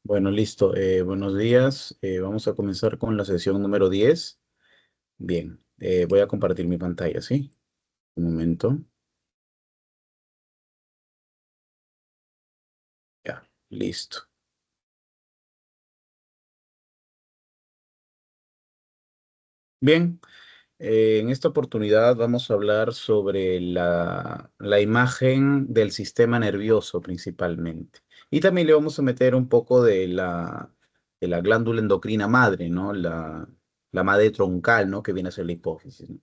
Bueno, listo. Buenos días. Vamos a comenzar con la sesión número 10. Bien, voy a compartir mi pantalla, ¿sí? Un momento. Ya, listo. Bien, en esta oportunidad vamos a hablar sobre la imagen del sistema nervioso principalmente. Y también le vamos a meter un poco de la glándula endocrina madre, ¿no? La madre troncal, ¿no? Que viene a ser la hipófisis, ¿no?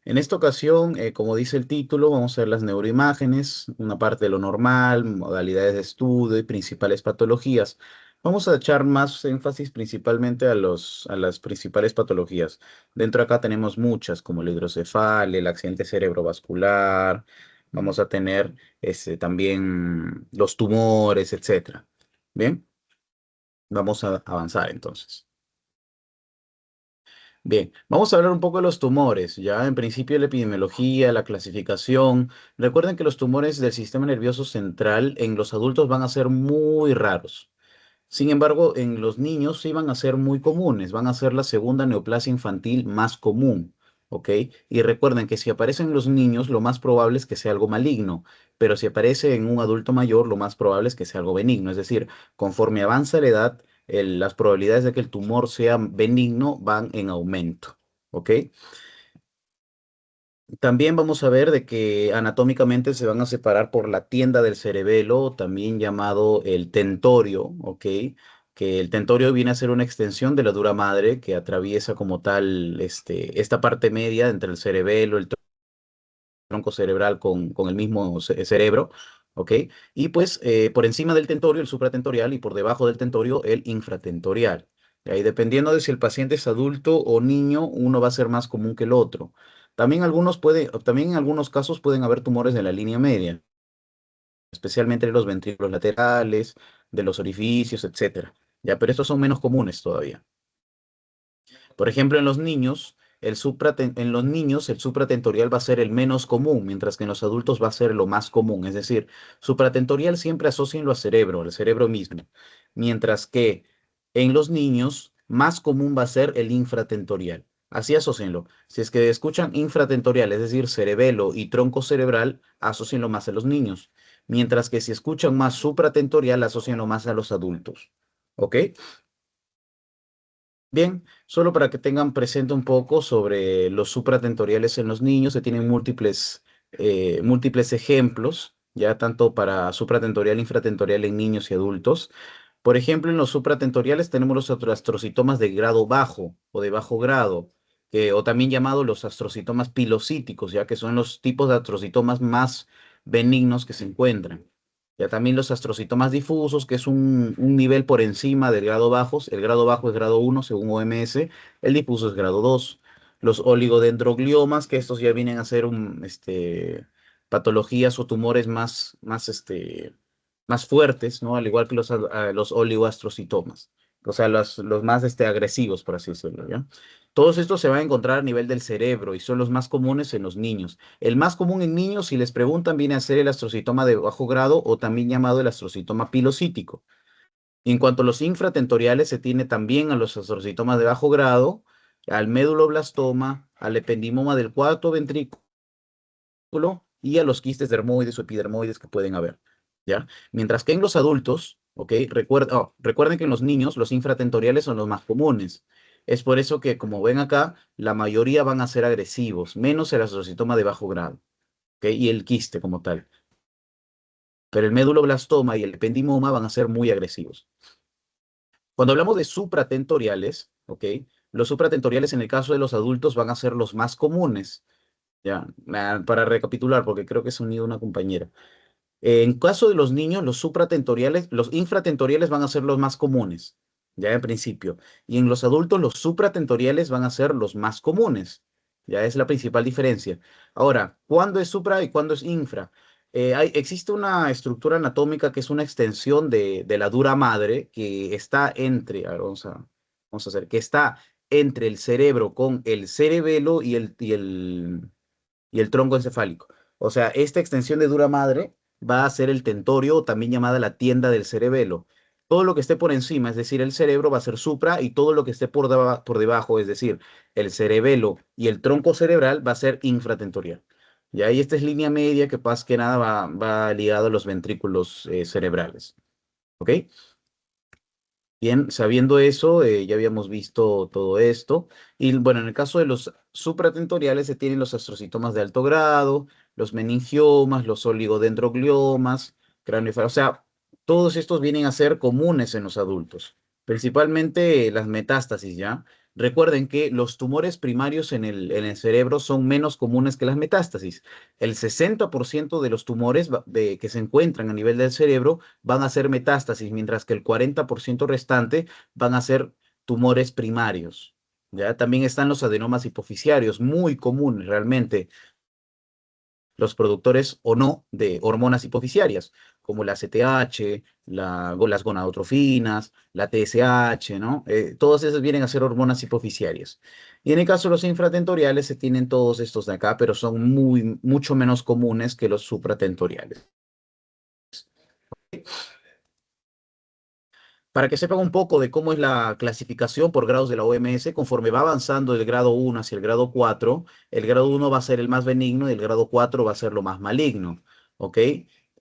En esta ocasión, como dice el título, vamos a ver las neuroimágenes, una parte de lo normal, modalidades de estudio y principales patologías. Vamos a echar más énfasis principalmente a las principales patologías. Dentro de acá tenemos muchas, como el hidrocefalia, el accidente cerebrovascular, vamos a tener también los tumores, etcétera. Bien, vamos a avanzar entonces. Bien, vamos a hablar un poco de los tumores, ya en principio la epidemiología, la clasificación. Recuerden que los tumores del sistema nervioso central en los adultos van a ser muy raros. Sin embargo, en los niños sí van a ser muy comunes, van a ser la segunda neoplasia infantil más común, ¿ok? Y recuerden que si aparece en los niños, lo más probable es que sea algo maligno, pero si aparece en un adulto mayor, lo más probable es que sea algo benigno. Es decir, conforme avanza la edad, las probabilidades de que el tumor sea benigno van en aumento, ¿ok? También vamos a ver de que anatómicamente se van a separar por la tienda del cerebelo, también llamado el tentorio, ¿ok? Que el tentorio viene a ser una extensión de la dura madre que atraviesa como tal esta parte media entre el cerebelo, el tronco cerebral con el mismo cerebro, ¿ok? Y pues por encima del tentorio, el supratentorial, y por debajo del tentorio, el infratentorial. Y ahí dependiendo de si el paciente es adulto o niño, uno va a ser más común que el otro. También en algunos casos pueden haber tumores de la línea media, especialmente de los ventrículos laterales, de los orificios, etcétera. Ya, pero estos son menos comunes todavía. Por ejemplo, en los niños el supratentorial va a ser el menos común, mientras que en los adultos va a ser lo más común. Es decir, supratentorial siempre asócienlo al cerebro mismo, mientras que en los niños más común va a ser el infratentorial. Así asócienlo. Si es que escuchan infratentorial, es decir, cerebelo y tronco cerebral, asócienlo más a los niños, mientras que si escuchan más supratentorial, asócienlo más a los adultos. ¿Ok? Bien, solo para que tengan presente un poco sobre los supratentoriales en los niños, se tienen múltiples ejemplos, ya tanto para supratentorial e infratentorial en niños y adultos. Por ejemplo, en los supratentoriales tenemos los astrocitomas de grado bajo o de bajo grado, o también llamados los astrocitomas pilocíticos, ya que son los tipos de astrocitomas más benignos que se encuentran. Ya también los astrocitomas difusos, que es un nivel por encima del grado bajo. El grado bajo es grado 1 según OMS, el difuso es grado 2. Los oligodendrogliomas, que estos ya vienen a ser patologías o tumores más fuertes, ¿no? Al igual que los oligoastrocitomas, o sea, los más agresivos, por así decirlo, ¿ya? Todos estos se van a encontrar a nivel del cerebro y son los más comunes en los niños. El más común en niños, si les preguntan, viene a ser el astrocitoma de bajo grado o también llamado el astrocitoma pilocítico. Y en cuanto a los infratentoriales, se tiene también a los astrocitomas de bajo grado, al méduloblastoma, al ependimoma del cuarto ventrículo y a los quistes dermoides o epidermoides que pueden haber, ¿ya? Mientras que en los adultos, ¿ok? Recuerden que en los niños los infratentoriales son los más comunes. Es por eso que, como ven acá, la mayoría van a ser agresivos, menos el astrocitoma de bajo grado, ¿ok? Y el quiste como tal. Pero el méduloblastoma y el ependimoma van a ser muy agresivos. Cuando hablamos de supratentoriales, ¿ok? Los supratentoriales en el caso de los adultos van a ser los más comunes, ¿ya? Para recapitular, porque creo que se ha unido una compañera. En caso de los niños, los infratentoriales van a ser los más comunes, ya en principio. Y en los adultos, los supratentoriales van a ser los más comunes. Ya es la principal diferencia. Ahora, ¿cuándo es supra y cuándo es infra? Existe una estructura anatómica que es una extensión de la dura madre que está a ver, vamos a hacer, que está entre el cerebro con el cerebelo y el tronco encefálico. O sea, esta extensión de dura madre va a ser el tentorio, también llamada la tienda del cerebelo. Todo lo que esté por encima, es decir, el cerebro va a ser supra y todo lo que esté por debajo, es decir, el cerebelo y el tronco cerebral va a ser infratentorial. Y ahí esta es línea media que más que nada va ligado a los ventrículos cerebrales. ¿Ok? Bien, sabiendo eso, ya habíamos visto todo esto. Y bueno, en el caso de los supratentoriales se tienen los astrocitomas de alto grado, los meningiomas, los oligodendrogliomas, o sea, todos estos vienen a ser comunes en los adultos, principalmente las metástasis, ¿ya? Recuerden que los tumores primarios en el cerebro son menos comunes que las metástasis. El 60% de los tumores que se encuentran a nivel del cerebro van a ser metástasis, mientras que el 40% restante van a ser tumores primarios. ¿Ya? También están los adenomas hipofisiarios, muy comunes realmente, los productores o no de hormonas hipofisiarias, como la CTH, las gonadotrofinas, la TSH, ¿no? Todas esas vienen a ser hormonas hipofisiarias. Y en el caso de los infratentoriales se tienen todos estos de acá, pero son mucho menos comunes que los supratentoriales. Para que sepan un poco de cómo es la clasificación por grados de la OMS, conforme va avanzando el grado 1 hacia el grado 4, el grado 1 va a ser el más benigno y el grado 4 va a ser lo más maligno, ¿ok?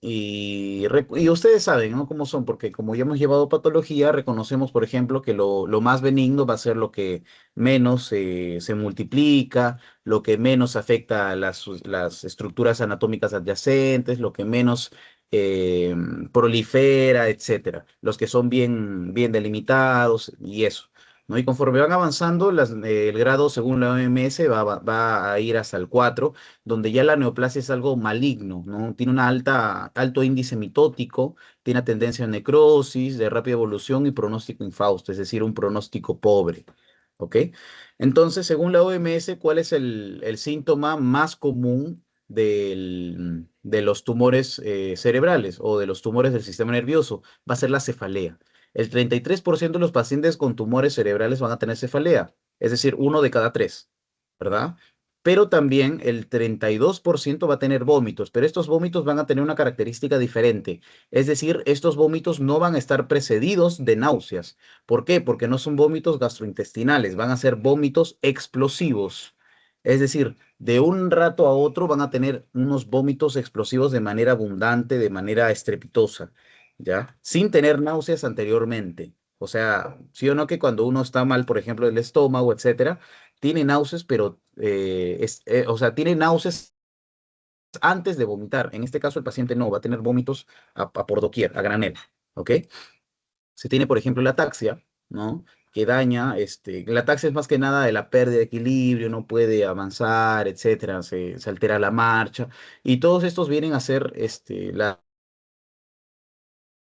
Y ustedes saben, ¿no? Cómo son, porque como ya hemos llevado patología, reconocemos, por ejemplo, que lo más benigno va a ser lo que menos se multiplica, lo que menos afecta a las estructuras anatómicas adyacentes, lo que menos eh, prolifera, etcétera. Los que son bien delimitados y eso. ¿No? Y conforme van avanzando, el grado, según la OMS, va a ir hasta el 4, donde ya la neoplasia es algo maligno, ¿no? Tiene alto índice mitótico, tiene tendencia a necrosis, de rápida evolución y pronóstico infausto, es decir, un pronóstico pobre. ¿Ok? Entonces, según la OMS, ¿cuál es el síntoma más común de los tumores cerebrales o de los tumores del sistema nervioso? Va a ser la cefalea. El 33% de los pacientes con tumores cerebrales van a tener cefalea, es decir, uno de cada tres, ¿verdad? Pero también el 32% va a tener vómitos, pero estos vómitos van a tener una característica diferente. Es decir, estos vómitos no van a estar precedidos de náuseas. ¿Por qué? Porque no son vómitos gastrointestinales, van a ser vómitos explosivos. Es decir, de un rato a otro van a tener unos vómitos explosivos de manera abundante, de manera estrepitosa, ¿ya? Sin tener náuseas anteriormente. O sea, sí o no que cuando uno está mal, por ejemplo, del estómago, etcétera, tiene náuseas, pero, o sea, tiene náuseas antes de vomitar. En este caso, el paciente no va a tener vómitos a por doquier, a granel, ¿ok? Se tiene, por ejemplo, la ataxia, ¿no? Que daña, la ataxia es más que nada de la pérdida de equilibrio, no puede avanzar, etcétera, se altera la marcha, y todos estos vienen a ser,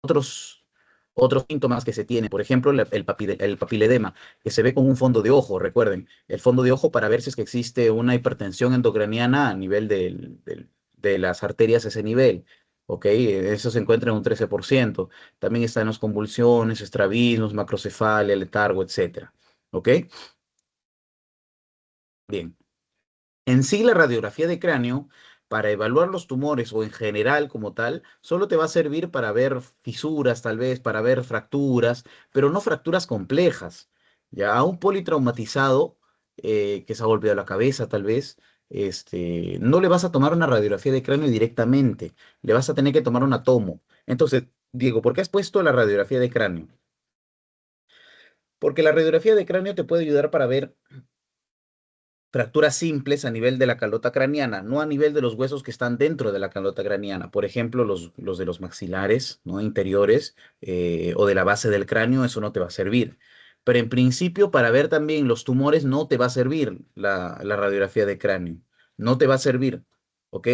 otros, otros síntomas que se tiene, por ejemplo, el papiledema, que se ve con un fondo de ojo, recuerden, el fondo de ojo para ver si es que existe una hipertensión endocraniana a nivel de las arterias a ese nivel. ¿Ok? Eso se encuentra en un 13%. También están las convulsiones, estrabismos, macrocefalia, letargo, etcétera. ¿Ok? Bien. En sí, la radiografía de cráneo, para evaluar los tumores o en general como tal, solo te va a servir para ver fisuras, tal vez, para ver fracturas, pero no fracturas complejas. Ya a un politraumatizado que se ha golpeado la cabeza, tal vez, no le vas a tomar una radiografía de cráneo directamente, le vas a tener que tomar una tomo. Entonces, Diego, ¿por qué has puesto la radiografía de cráneo? Porque la radiografía de cráneo te puede ayudar para ver fracturas simples a nivel de la calota craneana, no a nivel de los huesos que están dentro de la calota craneana. Por ejemplo, los de los maxilares, ¿no? Interiores o de la base del cráneo, eso no te va a servir. Pero en principio, para ver también los tumores, no te va a servir la radiografía de cráneo. No te va a servir, ¿ok?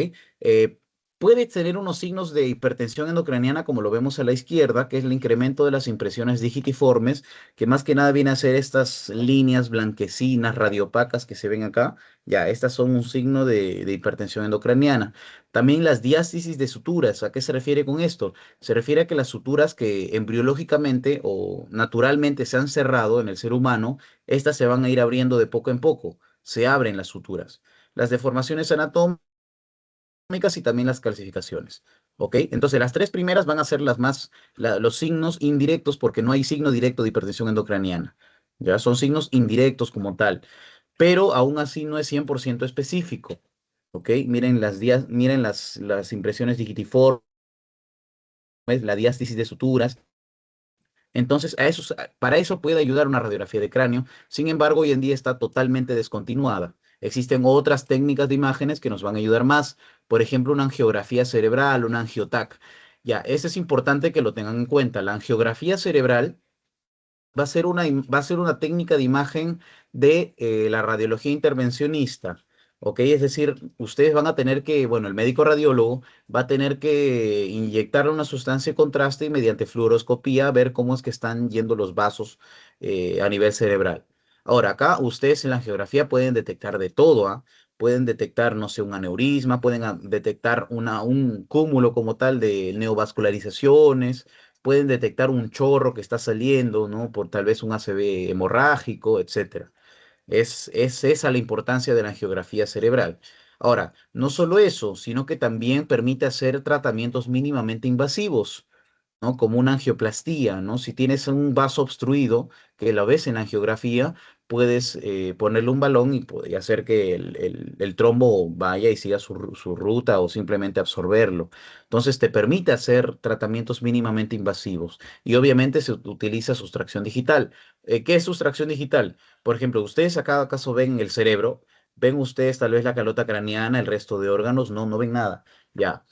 Puede tener unos signos de hipertensión endocraniana, como lo vemos a la izquierda, que es el incremento de las impresiones digitiformes, que más que nada viene a ser estas líneas blanquecinas, radiopacas que se ven acá. Ya, estas son un signo de hipertensión endocraniana. También las diástasis de suturas. ¿A qué se refiere con esto? Se refiere a que las suturas que embriológicamente o naturalmente se han cerrado en el ser humano, estas se van a ir abriendo de poco en poco. Se abren las suturas. Las deformaciones anatómicas y también las calcificaciones. ¿Ok? Entonces, las tres primeras van a ser los signos indirectos porque no hay signo directo de hipertensión endocraniana. Ya son signos indirectos como tal, pero aún así no es 100% específico. ¿Ok? Miren miren las impresiones digitiformes, la diástasis de suturas. Entonces, para eso puede ayudar una radiografía de cráneo. Sin embargo, hoy en día está totalmente descontinuada. Existen otras técnicas de imágenes que nos van a ayudar más. Por ejemplo, una angiografía cerebral, una angiotac. Ya, eso es importante que lo tengan en cuenta. La angiografía cerebral va a ser una técnica de imagen de la radiología intervencionista. ¿Ok? Es decir, ustedes van a tener que, bueno, el médico radiólogo va a tener que inyectar una sustancia de contraste y mediante fluoroscopía ver cómo es que están yendo los vasos a nivel cerebral. Ahora, acá ustedes en la angiografía pueden detectar de todo, ¿ah? Pueden detectar, no sé, un aneurisma, pueden detectar un cúmulo como tal de neovascularizaciones, pueden detectar un chorro que está saliendo, ¿no? Por tal vez un ACV hemorrágico, etcétera. Es esa la importancia de la angiografía cerebral. Ahora, no solo eso, sino que también permite hacer tratamientos mínimamente invasivos, ¿no? Como una angioplastía, ¿no? Si tienes un vaso obstruido, que lo ves en la angiografía, puedes ponerle un balón y hacer que el trombo vaya y siga su ruta o simplemente absorberlo. Entonces te permite hacer tratamientos mínimamente invasivos y obviamente se utiliza sustracción digital. ¿Qué es sustracción digital? Por ejemplo, ustedes a cada caso ven el cerebro, ven ustedes tal vez la calota craneana, el resto de órganos, no, no ven nada. Ya,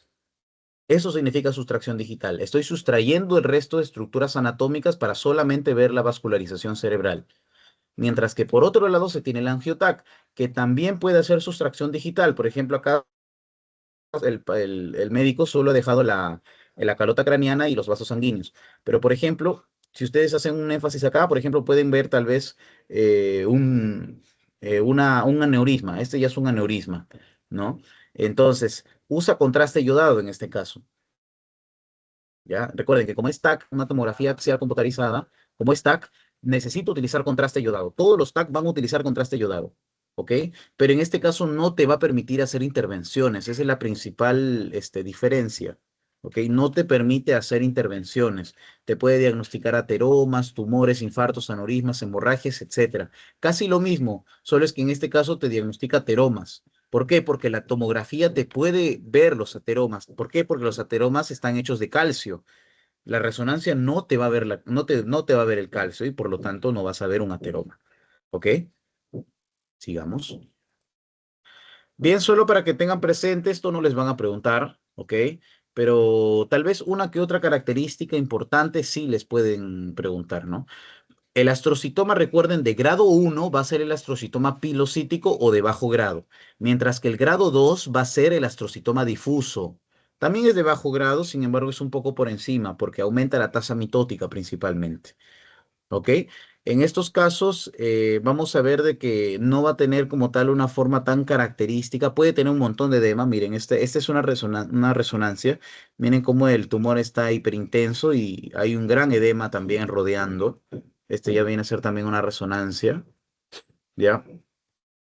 eso significa sustracción digital. Estoy sustrayendo el resto de estructuras anatómicas para solamente ver la vascularización cerebral. Mientras que por otro lado se tiene el angiotac, que también puede hacer sustracción digital. Por ejemplo, acá el médico solo ha dejado la calota craneana y los vasos sanguíneos. Pero, por ejemplo, si ustedes hacen un énfasis acá, por ejemplo, pueden ver tal vez un aneurisma. Este ya es un aneurisma, ¿no? Entonces, usa contraste yodado en este caso. ¿Ya? Recuerden que como es TAC, una tomografía axial computarizada, como es TAC, necesito utilizar contraste yodado. Todos los TAC van a utilizar contraste yodado, ¿ok? Pero en este caso no te va a permitir hacer intervenciones. Esa es la principal diferencia, ¿ok? No te permite hacer intervenciones. Te puede diagnosticar ateromas, tumores, infartos, aneurismas, hemorragias, etcétera. Casi lo mismo, solo es que en este caso te diagnostica ateromas. ¿Por qué? Porque la tomografía te puede ver los ateromas. ¿Por qué? Porque los ateromas están hechos de calcio. La resonancia no te va a ver, no te va a ver el calcio y por lo tanto no vas a ver un ateroma. ¿Ok? Sigamos. Bien, solo para que tengan presente, esto no les van a preguntar, ¿ok? Pero tal vez una que otra característica importante sí les pueden preguntar, ¿no? El astrocitoma, recuerden, de grado 1 va a ser el astrocitoma pilocítico o de bajo grado, mientras que el grado 2 va a ser el astrocitoma difuso. También es de bajo grado, sin embargo, es un poco por encima porque aumenta la tasa mitótica principalmente. ¿Ok? En estos casos, vamos a ver de que no va a tener como tal una forma tan característica. Puede tener un montón de edema. Miren, esta es una resonancia. Miren cómo el tumor está hiperintenso y hay un gran edema también rodeando. Este ya viene a ser también una resonancia. ¿Ya?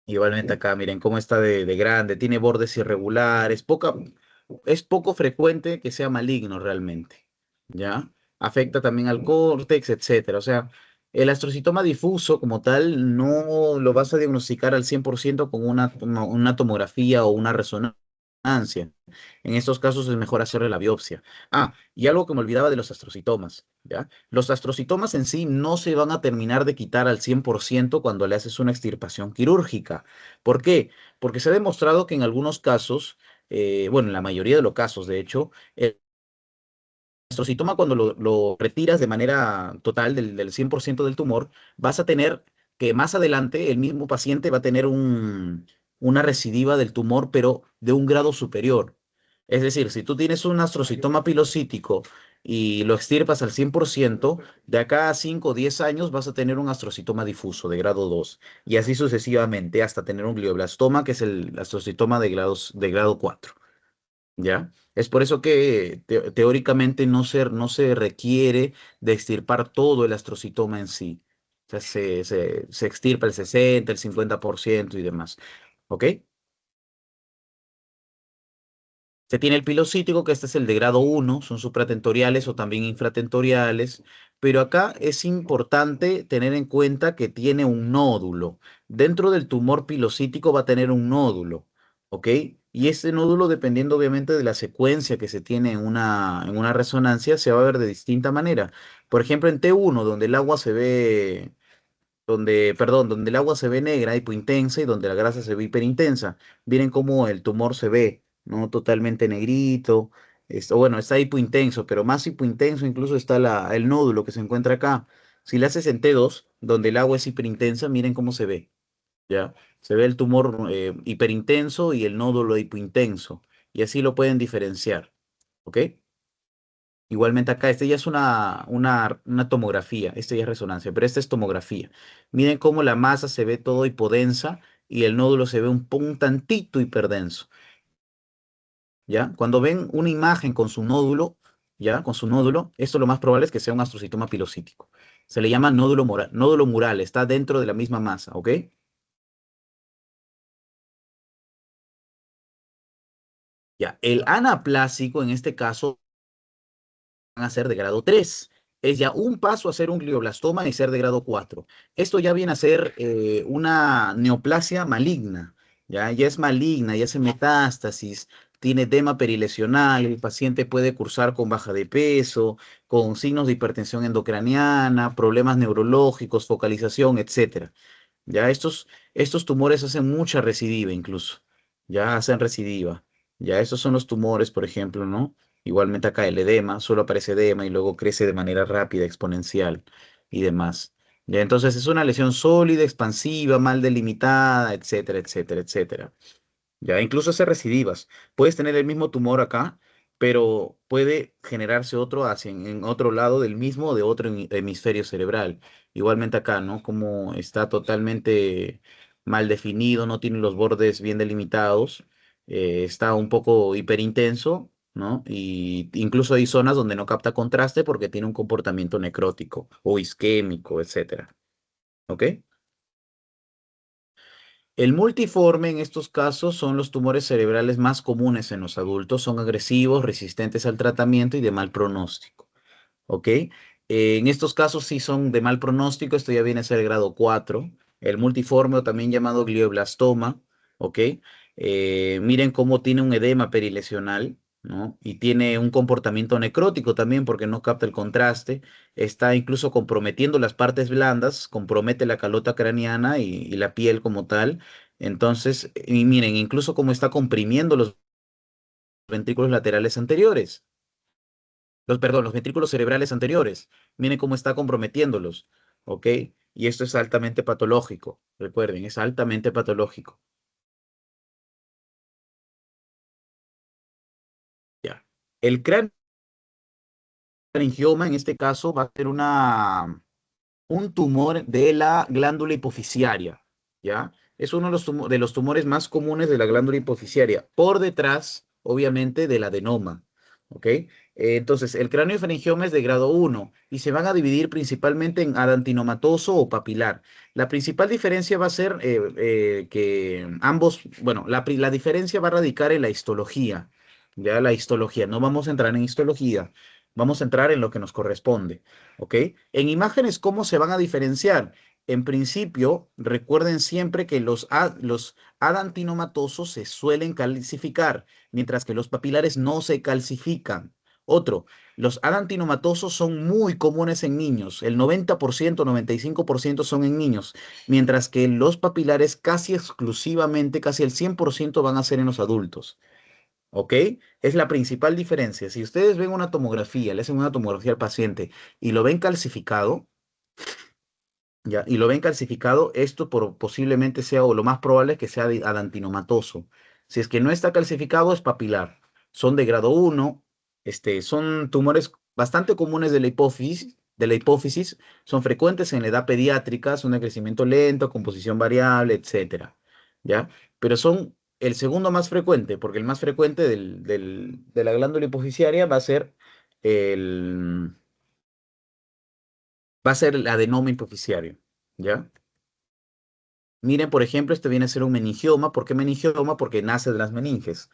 Igualmente acá, miren cómo está de grande. Tiene bordes irregulares. Es poco frecuente que sea maligno realmente, ¿ya? Afecta también al córtex, etcétera. O sea, el astrocitoma difuso como tal no lo vas a diagnosticar al 100% con una tomografía o una resonancia. En estos casos es mejor hacerle la biopsia. Ah, y algo que me olvidaba de los astrocitomas, ¿ya? Los astrocitomas en sí no se van a terminar de quitar al 100% cuando le haces una extirpación quirúrgica. ¿Por qué? Porque se ha demostrado que en algunos casos bueno, en la mayoría de los casos, de hecho, el astrocitoma cuando lo retiras de manera total del 100% del tumor, vas a tener que más adelante el mismo paciente va a tener una recidiva del tumor, pero de un grado superior. Es decir, si tú tienes un astrocitoma pilocítico y lo extirpas al 100%, de acá a 5 o 10 años vas a tener un astrocitoma difuso de grado 2 y así sucesivamente hasta tener un glioblastoma, que es el astrocitoma de grado 4. ¿Ya? Es por eso que teóricamente no se requiere de extirpar todo el astrocitoma en sí. O sea, se extirpa el 60, el 50% y demás. ¿Ok? Se tiene el pilocítico, que este es el de grado 1, son supratentoriales o también infratentoriales, pero acá es importante tener en cuenta que tiene un nódulo. Dentro del tumor pilocítico va a tener un nódulo, ¿ok? Y este nódulo, dependiendo obviamente de la secuencia que se tiene en una resonancia, se va a ver de distinta manera. Por ejemplo, en T1, donde el agua se ve donde el agua se ve negra, hipointensa, y donde la grasa se ve hiperintensa. Miren cómo el tumor se ve, ¿no? Totalmente negrito. Esto, bueno, está hipointenso, pero más hipointenso incluso está el nódulo que se encuentra acá. Si le haces en T2, donde el agua es hiperintensa, miren cómo se ve, ¿ya? Se ve el tumor hiperintenso y el nódulo hipointenso. Y así lo pueden diferenciar, ¿ok? Igualmente acá, este ya es una tomografía, este ya es resonancia, pero esta es tomografía. Miren cómo la masa se ve todo hipodensa y el nódulo se ve un tantito hiperdenso, ¿ya? Cuando ven una imagen con su nódulo, ¿ya? Con su nódulo, esto lo más probable es que sea un astrocitoma pilocítico. Se le llama nódulo mural, está dentro de la misma masa, ¿ok? Ya, el anaplásico en este caso van a ser de grado 3. Es ya un paso a ser un glioblastoma y ser de grado 4. Esto ya viene a ser una neoplasia maligna. Ya es maligna, ya hace metástasis, tiene edema perilesional, el paciente puede cursar con baja de peso, con signos de hipertensión endocraniana, problemas neurológicos, focalización, etcétera. Ya estos tumores hacen mucha recidiva incluso. Ya hacen recidiva. Ya estos son los tumores, por ejemplo, ¿no? Igualmente acá el edema, solo aparece edema y luego crece de manera rápida, exponencial y demás. Ya, entonces es una lesión sólida, expansiva, mal delimitada, etcétera, etcétera, etcétera. Ya, incluso hacer recidivas. Puedes tener el mismo tumor acá, pero puede generarse otro hacia en otro lado del mismo o de otro hemisferio cerebral. Igualmente acá, ¿no? Como está totalmente mal definido, no tiene los bordes bien delimitados, está un poco hiperintenso, ¿no? Y incluso hay zonas donde no capta contraste porque tiene un comportamiento necrótico o isquémico, etcétera. ¿Ok? El multiforme en estos casos son los tumores cerebrales más comunes en los adultos, son agresivos, resistentes al tratamiento y de mal pronóstico. ¿Ok? En estos casos sí son de mal pronóstico, esto ya viene a ser el grado 4. El multiforme o también llamado glioblastoma, ¿ok? Miren cómo tiene un edema perilesional, ¿no? Y tiene un comportamiento necrótico también porque no capta el contraste, está incluso comprometiendo las partes blandas, compromete la calota craneana y la piel como tal. Entonces, y miren, incluso cómo está comprimiendo los ventrículos laterales anteriores. Perdón, los ventrículos cerebrales anteriores. Miren cómo está comprometiéndolos, ¿ok? Y esto es altamente patológico, recuerden, es altamente patológico. Ya. El craniofaringioma en este caso va a ser un tumor de la glándula hipofisiaria, ¿ya? Es uno de de los tumores más comunes de la glándula hipofisiaria, por detrás, obviamente, del adenoma, ¿ok? Entonces, el craniofaringioma es de grado 1 y se van a dividir principalmente en adentinomatoso o papilar. La principal diferencia va a ser que ambos, bueno, la diferencia va a radicar en la histología, ya la histología. No vamos a entrar en histología, vamos a entrar en lo que nos corresponde. ¿Ok? En imágenes, ¿cómo se van a diferenciar? En principio, recuerden siempre que los adantinomatosos se suelen calcificar, mientras que los papilares no se calcifican. Otro, los adantinomatosos son muy comunes en niños, el 90%, 95% son en niños, mientras que los papilares casi exclusivamente, casi el 100% van a ser en los adultos. ¿Ok? Es la principal diferencia. Si ustedes ven una tomografía, le hacen una tomografía al paciente y lo ven calcificado, ¿ya? Y lo ven calcificado, esto posiblemente sea, o lo más probable es que sea adantinomatoso. Si es que no está calcificado, es papilar. Son de grado 1, son tumores bastante comunes de la hipófisis, son frecuentes en la edad pediátrica, son de crecimiento lento, composición variable, etcétera, ¿ya? Pero son el segundo más frecuente, porque el más frecuente de la glándula hipofisiaria el, va a ser el adenoma hipofisiario, ¿ya? Miren, por ejemplo, este viene a ser un meningioma. ¿Por qué meningioma? Porque nace de las meninges.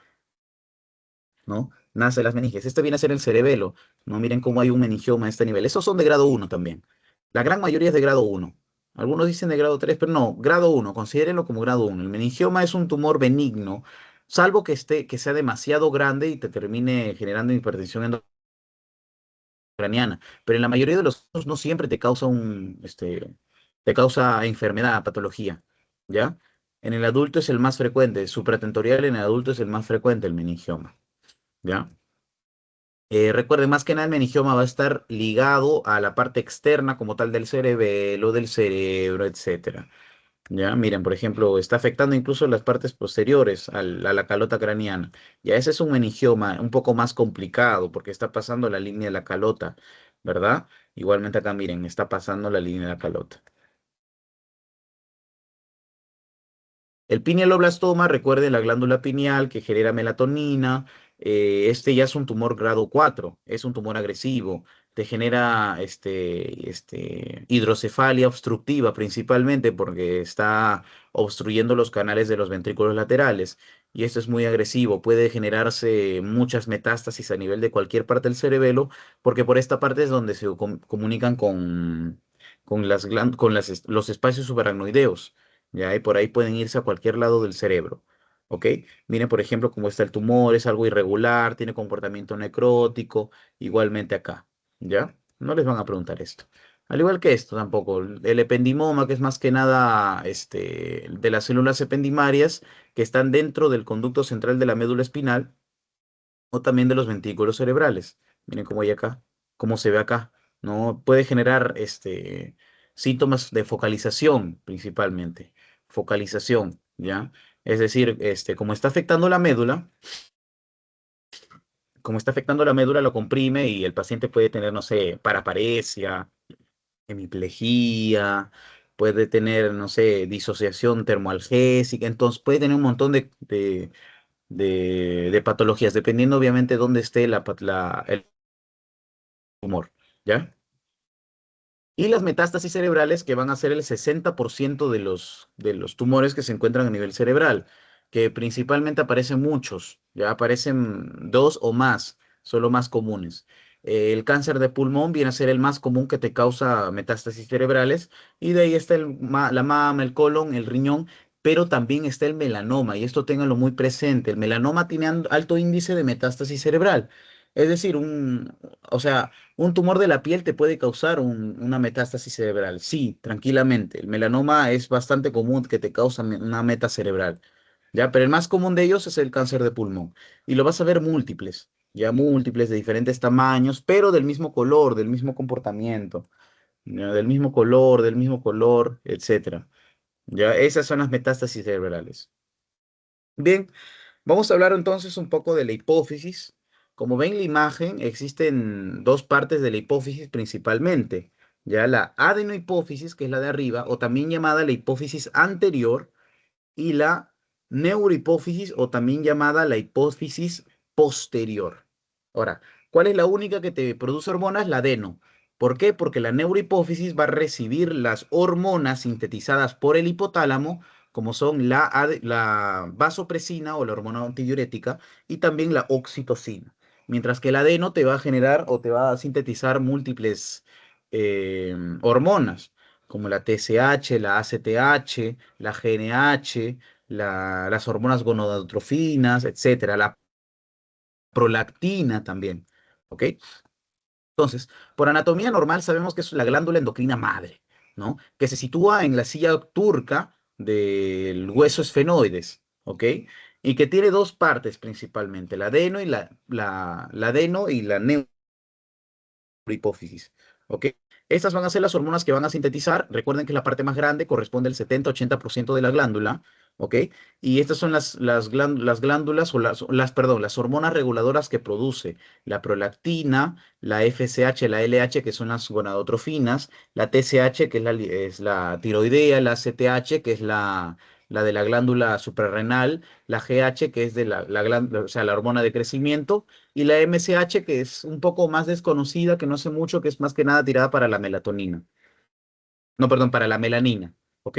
¿no? Nace las meninges. Este viene a ser el cerebelo, ¿no? Miren cómo hay un meningioma a este nivel. Esos son de grado uno también. La gran mayoría es de grado uno. Algunos dicen de grado 3, pero no, grado uno. Considérenlo como grado uno. El meningioma es un tumor benigno, salvo que sea demasiado grande y te termine generando hipertensión endocraniana. Pero en la mayoría de los casos no siempre te causa te causa enfermedad, patología, ¿ya? En el adulto es el más frecuente, supratentorial en el adulto es el más frecuente el meningioma, ¿ya? Recuerden, más que nada el meningioma va a estar ligado a la parte externa como tal del cerebelo, del cerebro, etcétera. Ya, miren, por ejemplo, está afectando incluso las partes posteriores a la calota craneana. Ya ese es un meningioma un poco más complicado porque está pasando la línea de la calota, ¿verdad? Igualmente acá, miren, está pasando la línea de la calota. El pinealoblastoma, recuerden la glándula pineal que genera melatonina. Este ya es un tumor grado 4, es un tumor agresivo. Te genera hidrocefalia obstructiva principalmente porque está obstruyendo los canales de los ventrículos laterales. Y esto es muy agresivo. Puede generarse muchas metástasis a nivel de cualquier parte del cerebelo porque por esta parte es donde se comunican con los espacios subaracnoideos. ¿Ya? Y por ahí pueden irse a cualquier lado del cerebro, ¿ok? Miren, por ejemplo, cómo está el tumor, es algo irregular, tiene comportamiento necrótico, igualmente acá, ¿ya? No les van a preguntar esto. Al igual que esto tampoco, el ependimoma, que es más que nada de las células ependimarias que están dentro del conducto central de la médula espinal o también de los ventrículos cerebrales. Miren cómo hay acá, cómo se ve acá, ¿no? Puede generar síntomas de focalización principalmente. Focalización, ¿ya? Es decir, como está afectando la médula, lo comprime y el paciente puede tener, no sé, paraparesia, hemiplegia, puede tener, no sé, disociación termoalgésica, entonces puede tener un montón de patologías, dependiendo obviamente dónde esté el tumor, ¿ya? Y las metástasis cerebrales, que van a ser el 60% de los tumores que se encuentran a nivel cerebral, que principalmente aparecen muchos, ya aparecen dos o más, son los más comunes. El cáncer de pulmón viene a ser el más común que te causa metástasis cerebrales, y de ahí está la mama, el colon, el riñón, pero también está el melanoma, y esto ténganlo muy presente. El melanoma tiene alto índice de metástasis cerebral. Es decir, o sea, un tumor de la piel te puede causar una metástasis cerebral. Sí, tranquilamente. El melanoma es bastante común que te causa una meta cerebral. ¿Ya? Pero el más común de ellos es el cáncer de pulmón. Y lo vas a ver múltiples, ya múltiples de diferentes tamaños, pero del mismo color, del mismo comportamiento, ¿ya? Del mismo color, etcétera. ¿Ya? Esas son las metástasis cerebrales. Bien, vamos a hablar entonces un poco de la hipófisis. Como ven en la imagen, existen dos partes de la hipófisis principalmente. Ya la adenohipófisis, que es la de arriba, o también llamada la hipófisis anterior, y la neurohipófisis, o también llamada la hipófisis posterior. Ahora, ¿cuál es la única que te produce hormonas? La adeno. ¿Por qué? Porque la neurohipófisis va a recibir las hormonas sintetizadas por el hipotálamo, como son la vasopresina o la hormona antidiurética y también la oxitocina. Mientras que el adeno te va a generar o te va a sintetizar múltiples hormonas, como la TSH, la ACTH, la GNH, las hormonas gonadotrofinas, etcétera, la prolactina también. ¿Ok? Entonces, por anatomía normal sabemos que es la glándula endocrina madre, ¿no? Que se sitúa en la silla turca del hueso esfenoides, ¿ok? Y que tiene dos partes principalmente, la adeno y la adeno y la hipófisis, ¿ok? Estas van a ser las hormonas que van a sintetizar. Recuerden que la parte más grande corresponde al 70-80% de la glándula, ¿ok? Y estas son las glándulas o perdón, las hormonas reguladoras que produce la prolactina, la FSH, la LH, que son las gonadotrofinas, la TSH, que es la tiroidea, la CTH, que es la de la glándula suprarrenal, la GH, que es de la glándula, o sea, la hormona de crecimiento, y la MSH, que es un poco más desconocida, que no sé mucho, que es más que nada tirada para la melatonina. No, perdón, para la melanina. ¿Ok?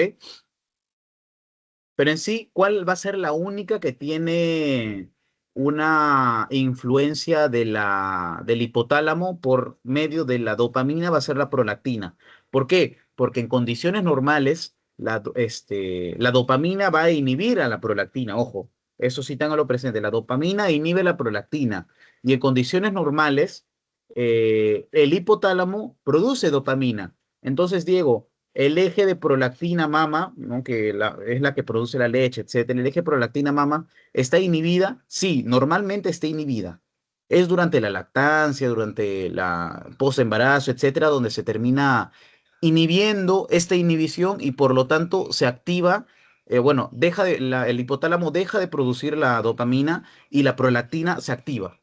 Pero en sí, ¿cuál va a ser la única que tiene? una influencia del hipotálamo por medio de la dopamina, va a ser la prolactina. ¿Por qué? Porque en condiciones normales la dopamina va a inhibir a la prolactina, ojo, eso sí tenganlo presente, la dopamina inhibe la prolactina y en condiciones normales el hipotálamo produce dopamina. Entonces, Diego, el eje de prolactina mama, ¿no? Es la que produce la leche, etcétera, el eje prolactina mama ¿está inhibida? Sí, normalmente está inhibida. Es durante la lactancia, durante la posembarazo, etcétera, donde se termina inhibiendo esta inhibición y por lo tanto se activa, bueno, el hipotálamo deja de producir la dopamina y la prolactina se activa,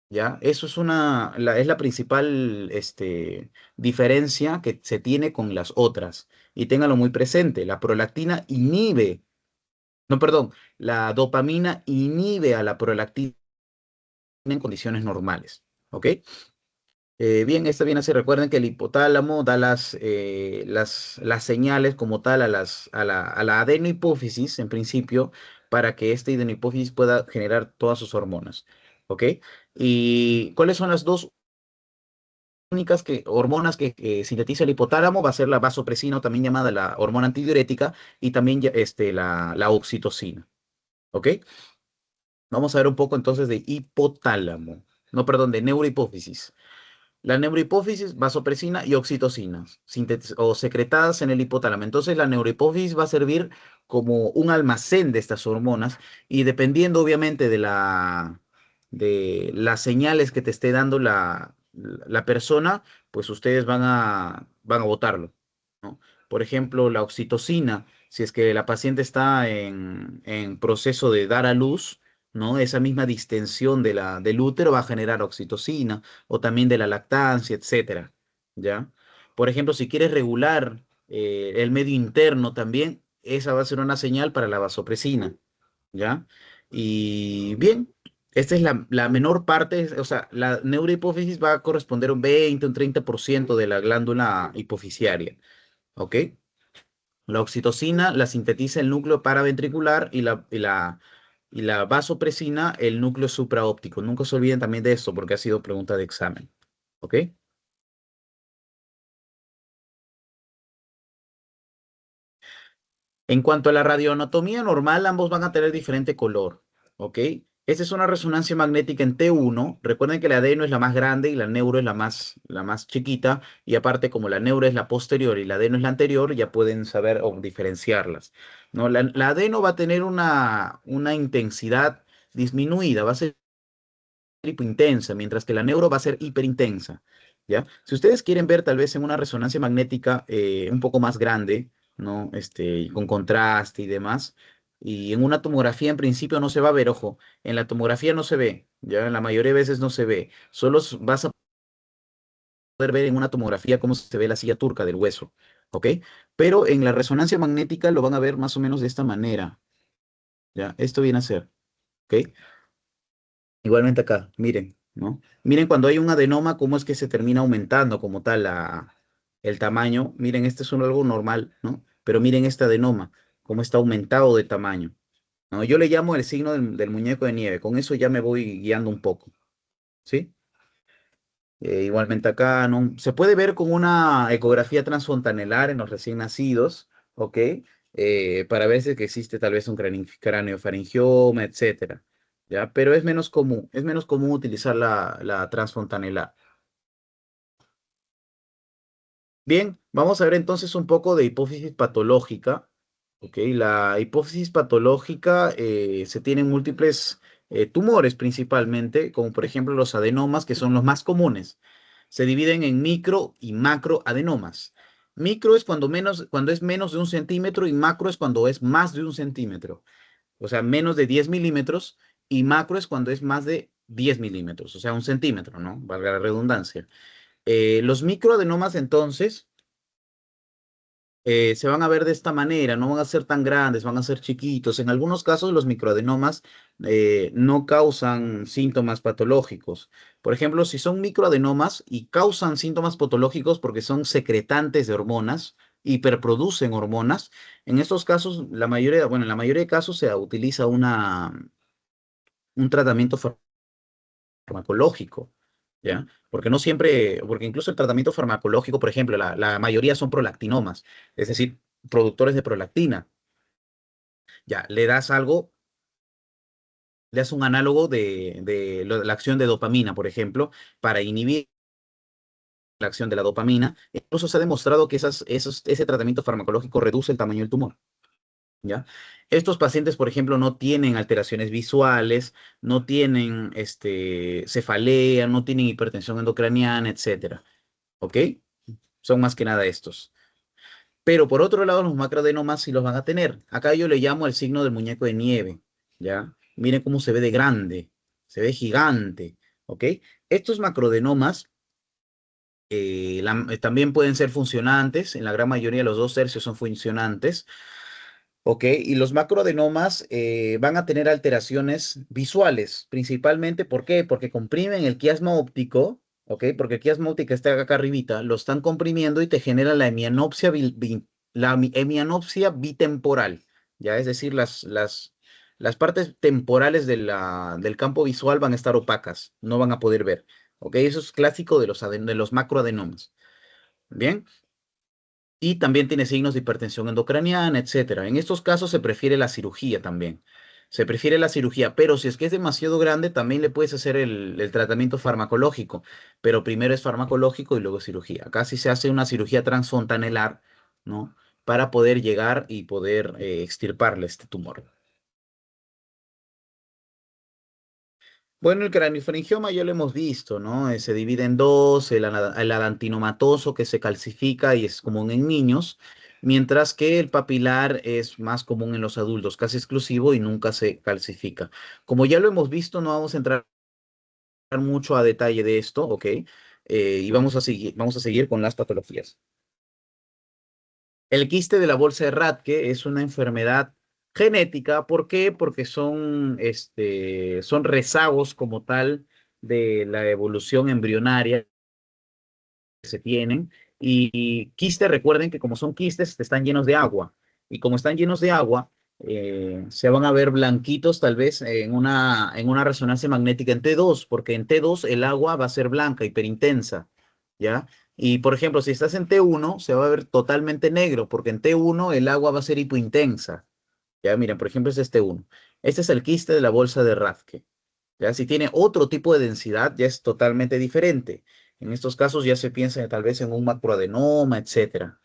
¿ya? Eso es es la principal, diferencia que se tiene con las otras. Y téngalo muy presente, la prolactina inhibe, no, perdón, la dopamina inhibe a la prolactina en condiciones normales. ¿Ok? Bien, esta viene así. Recuerden que el hipotálamo da las señales como tal a la adenohipófisis, en principio, para que esta adenohipófisis pueda generar todas sus hormonas. ¿Ok? ¿Y cuáles son las dos únicas hormonas que sintetiza el hipotálamo? Va a ser la vasopresina, o también llamada la hormona antidiurética, y también la oxitocina. ¿Ok? Vamos a ver un poco entonces de hipotálamo. No, perdón, de neurohipófisis. La neurohipófisis, vasopresina y oxitocina, o secretadas en el hipotálamo. Entonces, la neurohipófisis va a servir como un almacén de estas hormonas y dependiendo, obviamente, de las señales que te esté dando la persona, pues ustedes van a votarlo, ¿no? Por ejemplo, la oxitocina, si es que la paciente está en proceso de dar a luz, ¿no? Esa misma distensión del útero va a generar oxitocina o también de la lactancia, etcétera, ¿ya? Por ejemplo, si quieres regular el medio interno también, esa va a ser una señal para la vasopresina, ¿ya? Y bien, esta es la menor parte, o sea, la neurohipófisis va a corresponder a un 20, un 30% de la glándula hipofisiaria, ¿ok? La oxitocina la sintetiza el núcleo paraventricular y la vasopresina el núcleo supraóptico. Nunca se olviden también de esto porque ha sido pregunta de examen. ¿Ok? En cuanto a la radioanatomía normal, ambos van a tener diferente color. ¿Ok? Esta es una resonancia magnética en T1. Recuerden que la adeno es la más grande y la neuro es la más chiquita. Y aparte, como la neuro es la posterior y la adeno es la anterior, ya pueden saber o diferenciarlas, ¿no? La adeno va a tener una intensidad disminuida, va a ser hipointensa, mientras que la neuro va a ser hiperintensa, ¿ya? Si ustedes quieren ver tal vez en una resonancia magnética un poco más grande, ¿no? Y con contraste y demás, y en una tomografía en principio no se va a ver, ojo, en la tomografía no se ve, ¿ya? En la mayoría de veces no se ve, solo vas a poder ver en una tomografía cómo se ve la silla turca del hueso, ¿ok? Pero en la resonancia magnética lo van a ver más o menos de esta manera, ¿ya? Esto viene a ser, ¿ok? Igualmente acá, miren, ¿no? Miren cuando hay un adenoma, cómo es que se termina aumentando como tal el tamaño. Miren, este es algo normal, ¿no? Pero miren este adenoma, cómo está aumentado de tamaño, ¿no? Yo le llamo el signo del muñeco de nieve. Con eso ya me voy guiando un poco, ¿sí? Igualmente acá, ¿no? Se puede ver con una ecografía transfontanelar en los recién nacidos, ¿ok? Para ver si es que existe tal vez un craneofaringioma, etcétera, ¿ya? Pero es menos común utilizar la transfontanelar. Bien, vamos a ver entonces un poco de hipófisis patológica. Ok, la hipófisis patológica se tienen múltiples tumores principalmente, como por ejemplo los adenomas, que son los más comunes. Se dividen en micro y macro adenomas. Micro es cuando es menos de 1 centímetro y macro es cuando es más de 1 centímetro. O sea, menos de 10 milímetros y macro es cuando es más de 10 milímetros, o sea, 1 centímetro, ¿no? Valga la redundancia. Los microadenomas entonces se van a ver de esta manera, no van a ser tan grandes, van a ser chiquitos. En algunos casos los microadenomas no causan síntomas patológicos. Por ejemplo, si son microadenomas y causan síntomas patológicos porque son secretantes de hormonas, hiperproducen hormonas, en estos casos, bueno, en la mayoría de casos se utiliza un tratamiento farmacológico, ¿ya? Porque no siempre, porque incluso el tratamiento farmacológico, por ejemplo, la mayoría son prolactinomas, es decir, productores de prolactina. Ya, le das algo, le das un análogo de la acción de dopamina, por ejemplo, para inhibir la acción de la dopamina. Incluso se ha demostrado que ese tratamiento farmacológico reduce el tamaño del tumor. ¿Ya? Estos pacientes, por ejemplo, no tienen alteraciones visuales, no tienen cefalea, no tienen hipertensión endocraniana, etcétera. ¿Ok? Son más que nada estos. Pero por otro lado, los macroadenomas sí los van a tener. Acá yo le llamo el signo del muñeco de nieve. ¿Ya? Miren cómo se ve de grande, se ve gigante. ¿Ok? Estos macroadenomas también pueden ser funcionantes. En la gran mayoría, los 2/3 son funcionantes. Ok, y los macroadenomas van a tener alteraciones visuales, principalmente, ¿por qué? Porque comprimen el quiasma óptico, ok, porque el quiasma óptico está acá arribita, lo están comprimiendo y te genera la hemianopsia, hemianopsia bitemporal, ya, es decir, las partes temporales del campo visual van a estar opacas, no van a poder ver, ok, eso es clásico de los macroadenomas, ¿bien? Y también tiene signos de hipertensión endocraniana, etcétera. En estos casos se prefiere la cirugía también. Se prefiere la cirugía, pero si es que es demasiado grande, también le puedes hacer el tratamiento farmacológico, pero primero es farmacológico y luego cirugía. Acá sí se hace una cirugía transfontanelar, ¿no? Para poder llegar y poder extirparle este tumor. Bueno, el craniofaringioma ya lo hemos visto, ¿no? Se divide en dos, el adantinomatoso que se calcifica y es común en niños, mientras que el papilar es más común en los adultos, casi exclusivo y nunca se calcifica. Como ya lo hemos visto, no vamos a entrar mucho a detalle de esto, ¿ok? Y vamos a seguir con las patologías. El quiste de la bolsa de Rathke es una enfermedad genética. ¿Por qué? Porque son rezagos como tal de la evolución embrionaria que se tienen. Y quiste, recuerden que como son quistes, están llenos de agua. Y como están llenos de agua, se van a ver blanquitos tal vez en una resonancia magnética en T2, porque en T2 el agua va a ser blanca, hiperintensa, ¿ya? Y por ejemplo, si estás en T1, se va a ver totalmente negro, porque en T1 el agua va a ser hipointensa. Ya, miren, por ejemplo, este es T1. Este es el quiste de la bolsa de Rathke. Ya, si tiene otro tipo de densidad, ya es totalmente diferente. En estos casos ya se piensa tal vez en un macroadenoma, etcétera.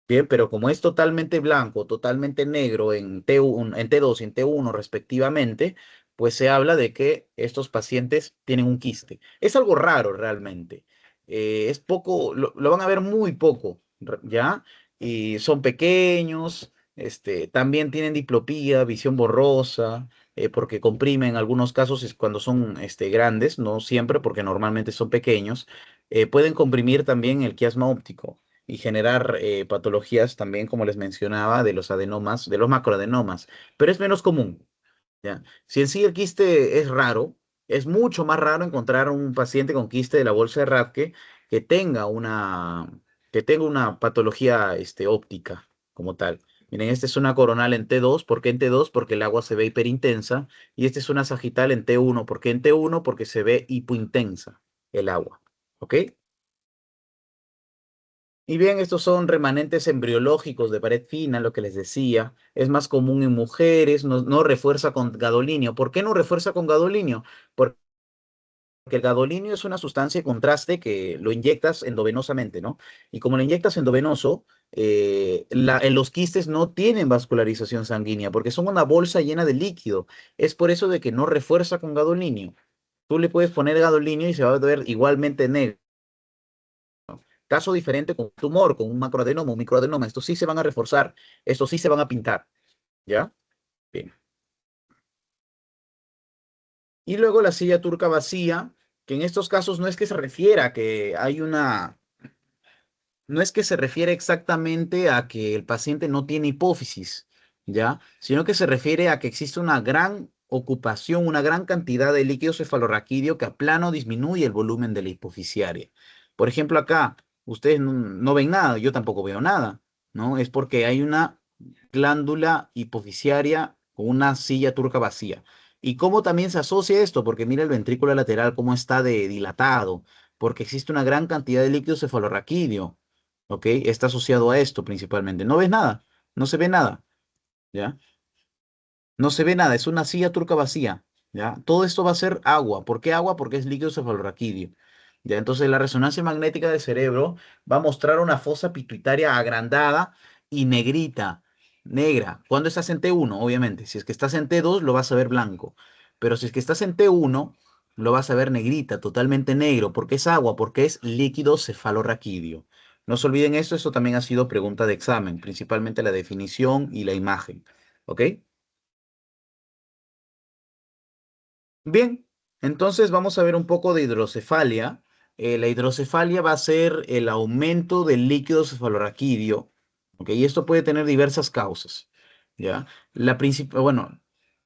Bien, pero como es totalmente blanco, totalmente negro en T1, en T2 y en T1 respectivamente, pues se habla de que estos pacientes tienen un quiste. Es algo raro realmente. Es poco, lo van a ver muy poco, ¿ya? Y son pequeños, también tienen diplopía, visión borrosa, porque comprimen en algunos casos es cuando son grandes, no siempre, porque normalmente son pequeños, pueden comprimir también el quiasma óptico y generar patologías también, como les mencionaba, de los adenomas, de los macroadenomas, pero es menos común, ¿ya? Si en sí el quiste es raro, es mucho más raro encontrar un paciente con quiste de la bolsa de Rathke que tenga una, que tenga una patología óptica como tal. Miren, esta es una coronal en T2. ¿Por qué en T2? Porque el agua se ve hiperintensa. Y esta es una sagital en T1. ¿Por qué en T1? Porque se ve hipointensa el agua. ¿Ok? Y bien, estos son remanentes embriológicos de pared fina, lo que les decía. Es más común en mujeres, no refuerza con gadolinio. ¿Por qué no refuerza con gadolinio? Porque el gadolinio es una sustancia de contraste que lo inyectas endovenosamente, ¿no? Y como lo inyectas endovenoso, los quistes no tienen vascularización sanguínea porque son una bolsa llena de líquido. Es por eso de que no refuerza con gadolinio. Tú le puedes poner gadolinio y se va a ver igualmente negro. Caso diferente con un tumor, con un macroadenoma, un microadenoma. Estos sí se van a reforzar, estos sí se van a pintar, ¿ya? Bien. Y luego la silla turca vacía, que en estos casos no es que se refiera a que hay una, no es que se refiere exactamente a que el paciente no tiene hipófisis, ¿ya? Sino que se refiere a que existe una gran ocupación, una gran cantidad de líquido cefalorraquídeo que a plano disminuye el volumen de la hipofisiaria. Por ejemplo, acá ustedes no ven nada, yo tampoco veo nada, ¿no? Es porque hay una glándula hipofisiaria con una silla turca vacía. ¿Y cómo también se asocia esto? Porque mira el ventrículo lateral, cómo está de dilatado, porque existe una gran cantidad de líquido cefalorraquídeo, ¿ok? Está asociado a esto principalmente. ¿No ves nada? No se ve nada, ¿ya? No se ve nada, es una silla turca vacía, ¿ya? Todo esto va a ser agua. ¿Por qué agua? Porque es líquido cefalorraquídeo, ¿ya? Entonces la resonancia magnética del cerebro va a mostrar una fosa pituitaria agrandada y negrita, negra. ¿Cuándo estás en T1? Obviamente. Si es que estás en T2, lo vas a ver blanco. Pero si es que estás en T1, lo vas a ver negrita, totalmente negro. ¿Por qué es agua? Porque es líquido cefalorraquídeo. No se olviden eso también ha sido pregunta de examen, principalmente la definición y la imagen, ¿ok? Bien, entonces vamos a ver un poco de hidrocefalia. La hidrocefalia va a ser el aumento del líquido cefalorraquídeo, ¿ok? Y esto puede tener diversas causas, ¿ya? La principal, bueno,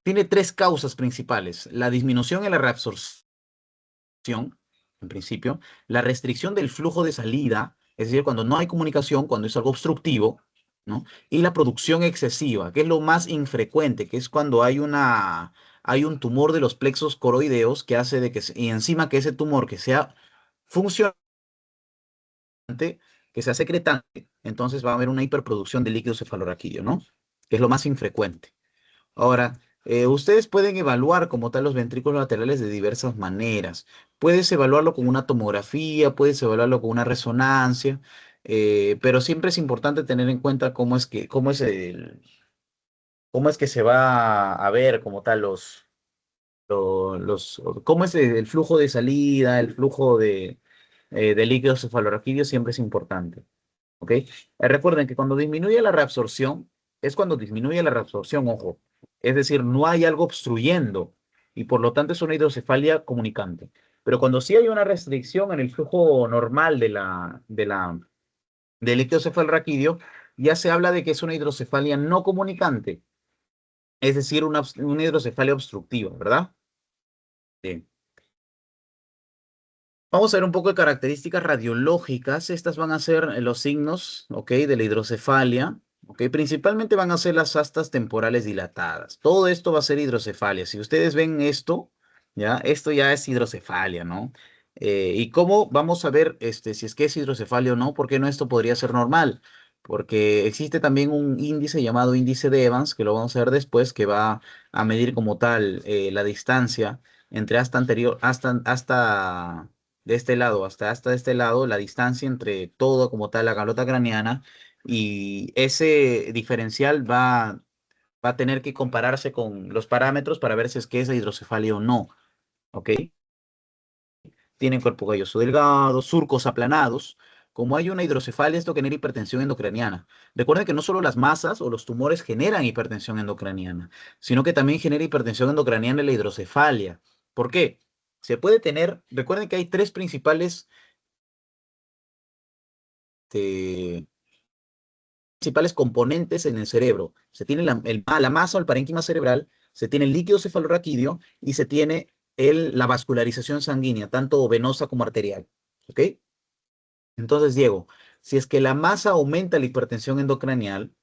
tiene tres causas principales: la disminución en la reabsorción, en principio, la restricción del flujo de salida, es decir, cuando no hay comunicación, cuando es algo obstructivo, ¿no? Y la producción excesiva, que es lo más infrecuente, que es cuando hay un tumor de los plexos coroideos que hace de que, y encima que ese tumor que sea funcionante, que sea secretante, entonces va a haber una hiperproducción de líquido cefalorraquídeo, ¿no? Que es lo más infrecuente. Ahora, ustedes pueden evaluar como tal los ventrículos laterales de diversas maneras. Puedes evaluarlo con una tomografía, puedes evaluarlo con una resonancia, pero siempre es importante tener en cuenta cómo es que se va a ver como tal cómo es el flujo de salida, el flujo de líquidos cefalorraquídeos siempre es importante. ¿Ok? Recuerden que cuando disminuye la reabsorción, es cuando disminuye la reabsorción, ojo. Es decir, no hay algo obstruyendo y por lo tanto es una hidrocefalia comunicante. Pero cuando sí hay una restricción en el flujo normal del líquido cefalorraquídeo, ya se habla de que es una hidrocefalia no comunicante, es decir, una hidrocefalia obstructiva, ¿verdad? Bien. Vamos a ver un poco de características radiológicas. Estas van a ser los signos, ¿ok? De la hidrocefalia, ¿ok? Principalmente van a ser las astas temporales dilatadas. Todo esto va a ser hidrocefalia. Si ustedes ven esto, ¿ya? Esto ya es hidrocefalia, ¿no? ¿Y cómo vamos a ver si es que es hidrocefalia o no? Porque no esto podría ser normal. Porque existe también un índice llamado índice de Evans, que lo vamos a ver después, que va a medir como tal la distancia entre hasta de este lado hasta de este lado, la distancia entre todo como tal, la calota craneana, y ese diferencial va a tener que compararse con los parámetros para ver si es que es hidrocefalia o no, ¿ok? Tienen cuerpo calloso delgado, surcos aplanados. Como hay una hidrocefalia, esto genera hipertensión endocraniana. Recuerden que no solo las masas o los tumores generan hipertensión endocraniana, sino que también genera hipertensión endocraniana la hidrocefalia. ¿Por qué? Se puede tener, recuerden que hay tres este, principales componentes en el cerebro. Se tiene la masa o el parénquima cerebral, se tiene el líquido cefalorraquídeo y se tiene la vascularización sanguínea, tanto venosa como arterial. ¿Ok? Entonces, Diego, si es que la masa aumenta la hipertensión endocranial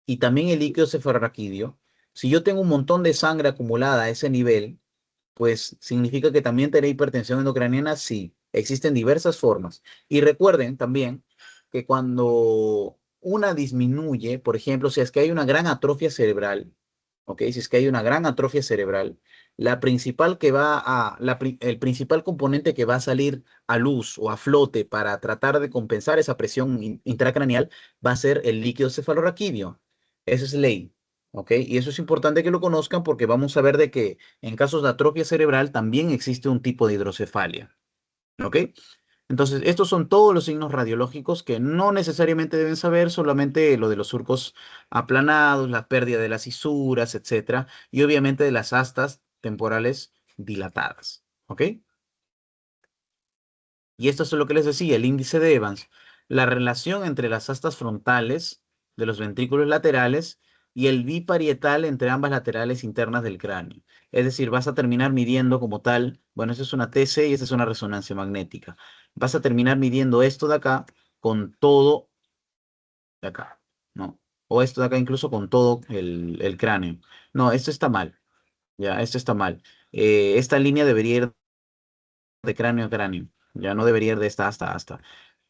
y también el líquido cefalorraquídeo, si yo tengo un montón de sangre acumulada a ese nivel, pues significa que también tener hipertensión endocraniana, sí, existen diversas formas. Y recuerden también que cuando una disminuye, por ejemplo, si es que hay una gran atrofia cerebral, ¿ok? Si es que hay una gran atrofia cerebral, la principal que va a, el principal componente que va a salir a luz o a flote para tratar de compensar esa presión intracraneal va a ser el líquido cefalorraquídeo. Eso es ley, ¿ok? Y eso es importante que lo conozcan porque vamos a ver de que en casos de atrofia cerebral también existe un tipo de hidrocefalia, ¿ok? Entonces, estos son todos los signos radiológicos que no necesariamente deben saber, solamente lo de los surcos aplanados, la pérdida de las cisuras, etcétera, y obviamente de las astas temporales dilatadas, ¿ok? Y esto es lo que les decía, el índice de Evans, la relación entre las astas frontales de los ventrículos laterales y el biparietal entre ambas laterales internas del cráneo. Es decir, vas a terminar midiendo como tal, bueno, esta es una TC y esta es una resonancia magnética. Vas a terminar midiendo esto de acá con todo de acá, ¿no? O esto de acá incluso con todo el cráneo. No, esto está mal. Ya, esto está mal. Esta línea debería ir de cráneo a cráneo. Ya no debería ir de esta hasta.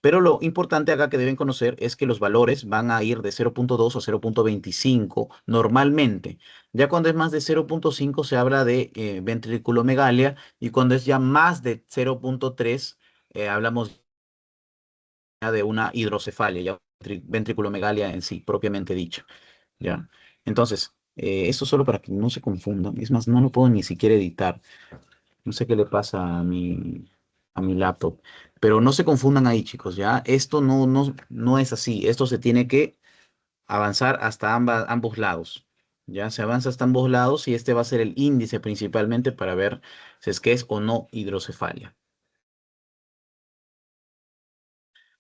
Pero lo importante acá que deben conocer es que los valores van a ir de 0,2 a 0,25 normalmente. Ya cuando es más de 0,5 se habla de ventriculomegalia y cuando es ya más de 0,3 hablamos ya de una hidrocefalia, ya ventriculomegalia en sí, propiamente dicho. ¿Ya? Entonces, esto solo para que no se confundan. Es más, no lo puedo ni siquiera editar. No sé qué le pasa a mi laptop. Pero no se confundan ahí, chicos, ¿ya? Esto no es así. Esto se tiene que avanzar hasta ambos lados. Ya se avanza hasta ambos lados y este va a ser el índice principalmente para ver si es que es o no hidrocefalia.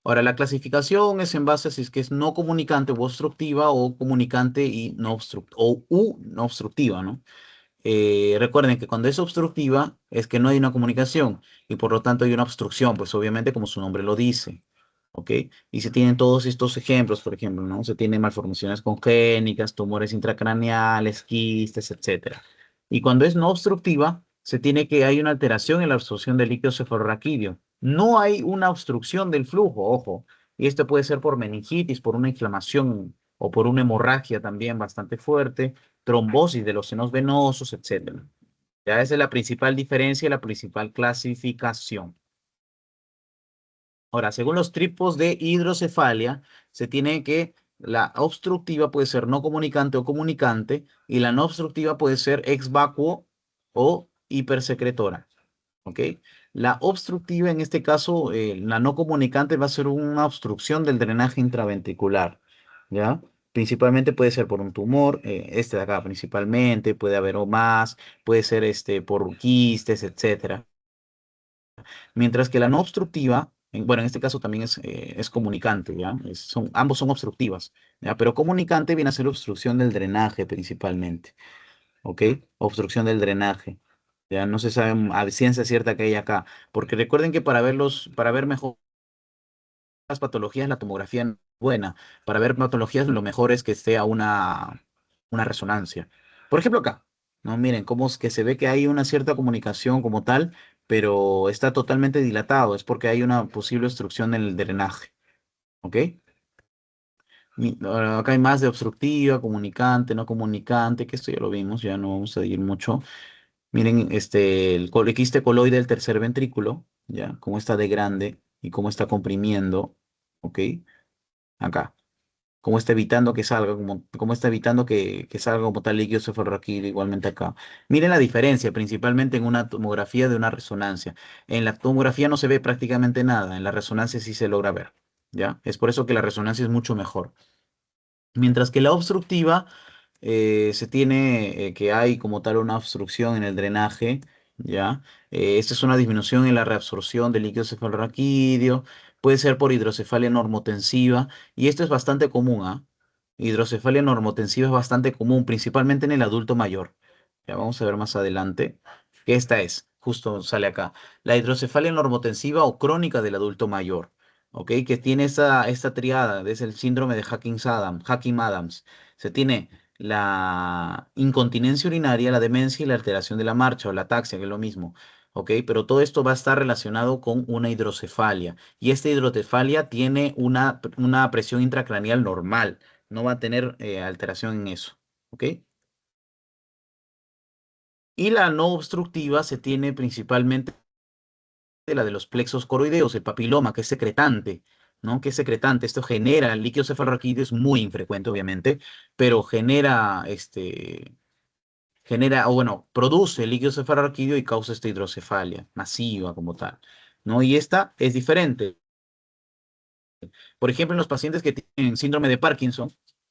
Ahora, la clasificación es en base a si es que es no comunicante o obstructiva o comunicante y no no obstructiva, ¿no? Recuerden que cuando es obstructiva es que no hay una comunicación y por lo tanto hay una obstrucción, pues obviamente como su nombre lo dice, ¿ok? Y se tienen todos estos ejemplos, por ejemplo, ¿no? Se tienen malformaciones congénitas, tumores intracraneales, quistes, etcétera. Y cuando es no obstructiva, se tiene que hay una alteración en la absorción del líquido cefalorraquídeo. No hay una obstrucción del flujo, ojo. Y esto puede ser por meningitis, por una inflamación o por una hemorragia también bastante fuerte, trombosis de los senos venosos, etcétera. Ya esa es la principal diferencia y la principal clasificación. Ahora, según los tipos de hidrocefalia, se tiene que la obstructiva puede ser no comunicante o comunicante y la no obstructiva puede ser ex vacuo o hipersecretora. ¿Ok? La obstructiva, en este caso, la no comunicante va a ser una obstrucción del drenaje intraventricular. ¿Ya? Principalmente puede ser por un tumor, este de acá principalmente, puede haber o más, puede ser por quistes, etcétera. Mientras que la no obstructiva, bueno, en este caso también es comunicante, ¿ya? Ambos son obstructivas, ¿ya? Pero comunicante viene a ser obstrucción del drenaje principalmente, ¿ok? Obstrucción del drenaje. Ya no se sabe a ciencia cierta que hay acá, porque recuerden que para ver mejor las patologías, la tomografía no es buena. Para ver patologías, lo mejor es que sea una resonancia. Por ejemplo, acá, ¿no? Miren, cómo es que se ve que hay una cierta comunicación como tal, pero está totalmente dilatado. Es porque hay una posible obstrucción en el drenaje. ¿Ok? Acá hay más de obstructiva, comunicante, no comunicante, que esto ya lo vimos, ya no vamos a ir mucho. Miren, el quiste coloide del tercer ventrículo, ¿ya? Cómo está de grande y cómo está comprimiendo, ¿ok? Acá. Cómo está evitando que salga, cómo está evitando que salga como tal líquido cefalorraquídeo igualmente acá. Miren la diferencia, principalmente en una tomografía de una resonancia. En la tomografía no se ve prácticamente nada, en la resonancia sí se logra ver, ¿ya? Es por eso que la resonancia es mucho mejor. Mientras que la obstructiva se tiene que hay como tal una obstrucción en el drenaje, ¿ya? Esta es una disminución en la reabsorción del líquido cefalorraquídeo, puede ser por hidrocefalia normotensiva, y esto es bastante común, ¿ah? Hidrocefalia normotensiva es bastante común, principalmente en el adulto mayor. Ya vamos a ver más adelante que esta es, justo sale acá, la hidrocefalia normotensiva o crónica del adulto mayor. ¿Ok? Que tiene esta triada, es el síndrome de Hacking-Adams. Se tiene la incontinencia urinaria, la demencia y la alteración de la marcha o la ataxia, que es lo mismo. ¿Ok? Pero todo esto va a estar relacionado con una hidrocefalia. Y esta hidrocefalia tiene una presión intracraneal normal. No va a tener alteración en eso. ¿Ok? Y la no obstructiva se tiene principalmente la de los plexos coroideos, el papiloma, que es secretante, ¿no? Que es secretante. Esto genera, el líquido cefalorraquídeo es muy infrecuente, obviamente, pero genera, o bueno, produce líquido cefalorraquídeo y causa esta hidrocefalia masiva como tal, ¿no? Y esta es diferente. Por ejemplo, en los pacientes que tienen síndrome de Parkinson,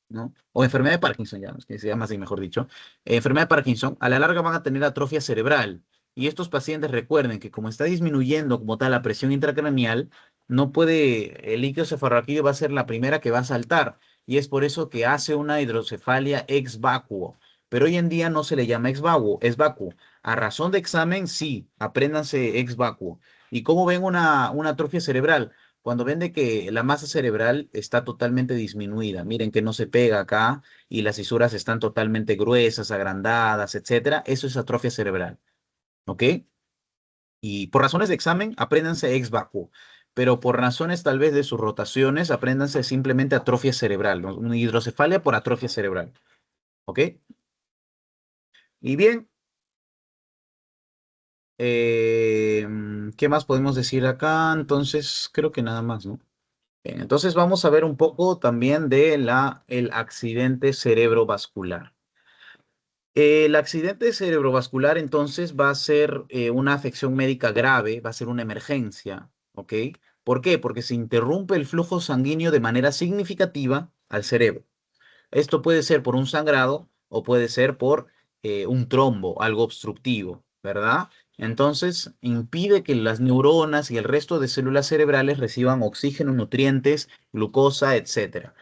¿no? O enfermedad de Parkinson, ya, que se llama así, mejor dicho. Enfermedad de Parkinson, a la larga van a tener atrofia cerebral. Y estos pacientes recuerden que como está disminuyendo como tal la presión intracraneal, no puede, el líquido cefalorraquídeo va a ser la primera que va a saltar. Y es por eso que hace una hidrocefalia ex vacuo. Pero hoy en día no se le llama ex vacuo, es vacuo. A razón de examen, sí, apréndanse ex vacuo. ¿Y cómo ven una atrofia cerebral? cuando ven de que la masa cerebral está totalmente disminuida, miren que no se pega acá y las fisuras están totalmente gruesas, agrandadas, etcétera, eso es atrofia cerebral, ¿ok? Y por razones de examen, apréndanse ex vacuo, pero por razones tal vez de sus rotaciones, apréndanse simplemente atrofia cerebral, ¿no? Una hidrocefalia por atrofia cerebral, ¿ok? Y bien, ¿qué más podemos decir acá? Entonces, creo que nada más, ¿no? Bien, entonces vamos a ver un poco también de el accidente cerebrovascular. El accidente cerebrovascular entonces va a ser una afección médica grave, va a ser una emergencia, ¿ok? ¿Por qué? Porque se interrumpe el flujo sanguíneo de manera significativa al cerebro. Esto puede ser por un sangrado o puede ser por un trombo, algo obstructivo, ¿verdad? Entonces, impide que las neuronas y el resto de células cerebrales reciban oxígeno, nutrientes, glucosa, etcétera.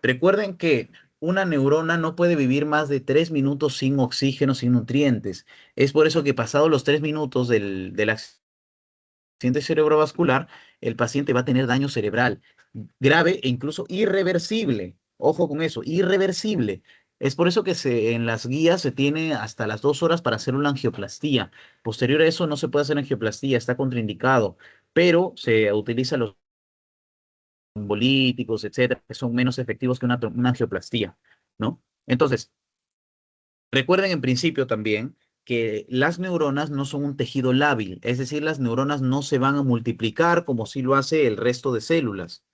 Recuerden que una neurona no puede vivir más de 3 minutos sin oxígeno, sin nutrientes. Es por eso que pasados los 3 minutos del accidente cerebrovascular, el paciente va a tener daño cerebral grave e incluso irreversible. Ojo con eso, irreversible. Es por eso que en las guías se tiene hasta las 2 horas para hacer una angioplastía. Posterior a eso no se puede hacer angioplastía, está contraindicado, pero se utilizan los trombolíticos, etcétera, que son menos efectivos que una angioplastía, ¿no? Entonces, recuerden en principio también que las neuronas no son un tejido lábil, es decir, las neuronas no se van a multiplicar como si lo hace el resto de células,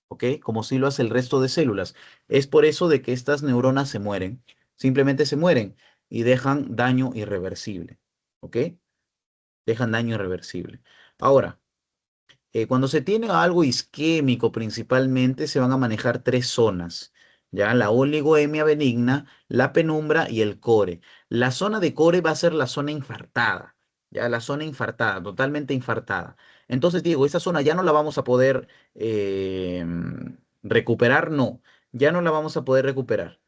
¿ok? Como si lo hace el resto de células. Es por eso de que estas neuronas se mueren, simplemente se mueren y dejan daño irreversible, ¿ok? Dejan daño irreversible. Ahora, cuando se tiene algo isquémico principalmente, se van a manejar tres zonas, ¿ya? La oligoemia benigna, la penumbra y el core. La zona de core va a ser la zona infartada, ¿ya? La zona infartada, totalmente infartada. Entonces, Diego, esta zona ya no la vamos a poder recuperar, no, ya no la vamos a poder recuperar,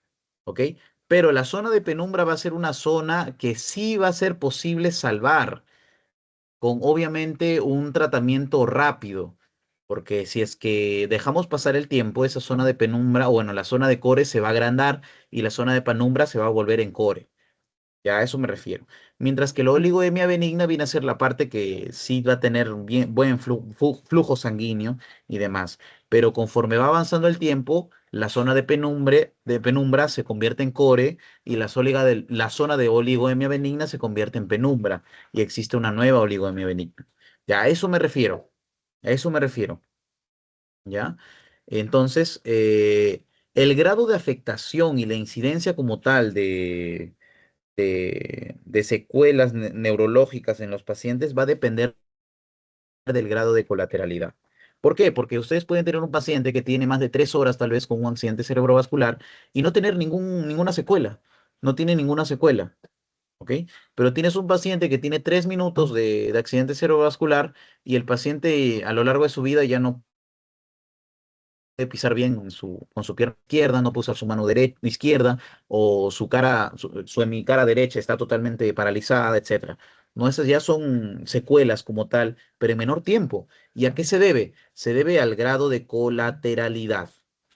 ¿ok? Pero la zona de penumbra va a ser una zona que sí va a ser posible salvar con obviamente un tratamiento rápido, porque si es que dejamos pasar el tiempo, esa zona de penumbra, o bueno, la zona de core se va a agrandar y la zona de penumbra se va a volver en core. Ya a eso me refiero. Mientras que la oligoemia benigna viene a ser la parte que sí va a tener buen flujo sanguíneo y demás. Pero conforme va avanzando el tiempo, la zona de penumbra se convierte en core y la zona de oligoemia benigna se convierte en penumbra y existe una nueva oligoemia benigna. Ya a eso me refiero. A eso me refiero. ¿Ya? Entonces, el grado de afectación y la incidencia como tal de secuelas neurológicas en los pacientes va a depender del grado de colateralidad. ¿Por qué? Porque ustedes pueden tener un paciente que tiene más de 3 horas tal vez con un accidente cerebrovascular y no tener ninguna secuela. No tiene ninguna secuela. ¿Ok? Pero tienes un paciente que tiene 3 minutos de accidente cerebrovascular y el paciente a lo largo de su vida ya no puede pisar bien con su pierna izquierda, no puede usar su mano izquierda, o su hemicara derecha está totalmente paralizada, etcétera. No, esas ya son secuelas como tal, pero en menor tiempo. ¿Y a qué se debe? Se debe al grado de colateralidad,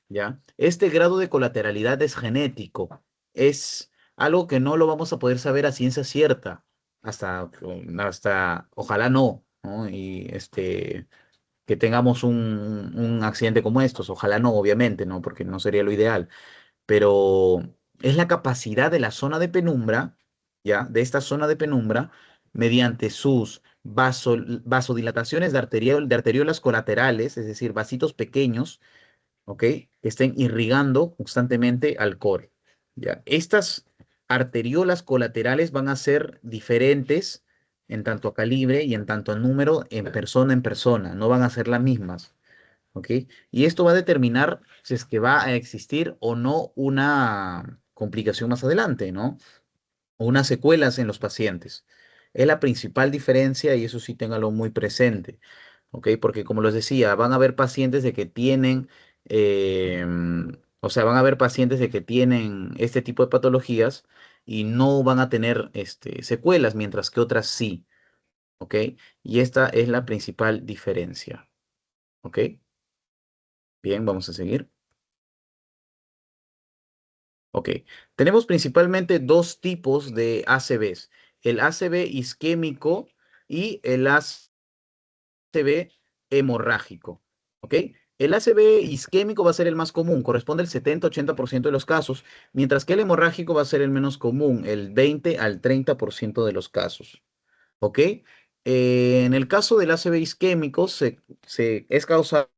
¿ya? Este grado de colateralidad es genético, es algo que no lo vamos a poder saber a ciencia cierta, ojalá no, ¿no? Y que tengamos un accidente como estos. Ojalá no, obviamente, ¿no? Porque no sería lo ideal. Pero es la capacidad de la zona de penumbra, ¿ya? De esta zona de penumbra, mediante sus vasodilataciones de arteriolas colaterales, es decir, vasitos pequeños, ¿ok? Que estén irrigando constantemente al core, ¿ya? Estas arteriolas colaterales van a ser diferentes en tanto a calibre y en tanto a número en persona, no van a ser las mismas, ¿ok? Y esto va a determinar si es que va a existir o no una complicación más adelante, ¿no? O unas secuelas en los pacientes. Es la principal diferencia y eso sí téngalo muy presente, ¿ok? Porque como les decía, van a haber pacientes de que tienen, o sea, van a haber pacientes de que tienen este tipo de patologías y no van a tener secuelas, mientras que otras sí, ¿ok? Y esta es la principal diferencia, ¿ok? Bien, vamos a seguir. Ok. Tenemos principalmente dos tipos de ACVs. El ACV isquémico y el ACV hemorrágico. ¿Ok? El ACV isquémico va a ser el más común, corresponde al 70-80% de los casos, mientras que el hemorrágico va a ser el menos común, el 20 al 30% de los casos. ¿Ok? En el caso del ACV isquémico, es causado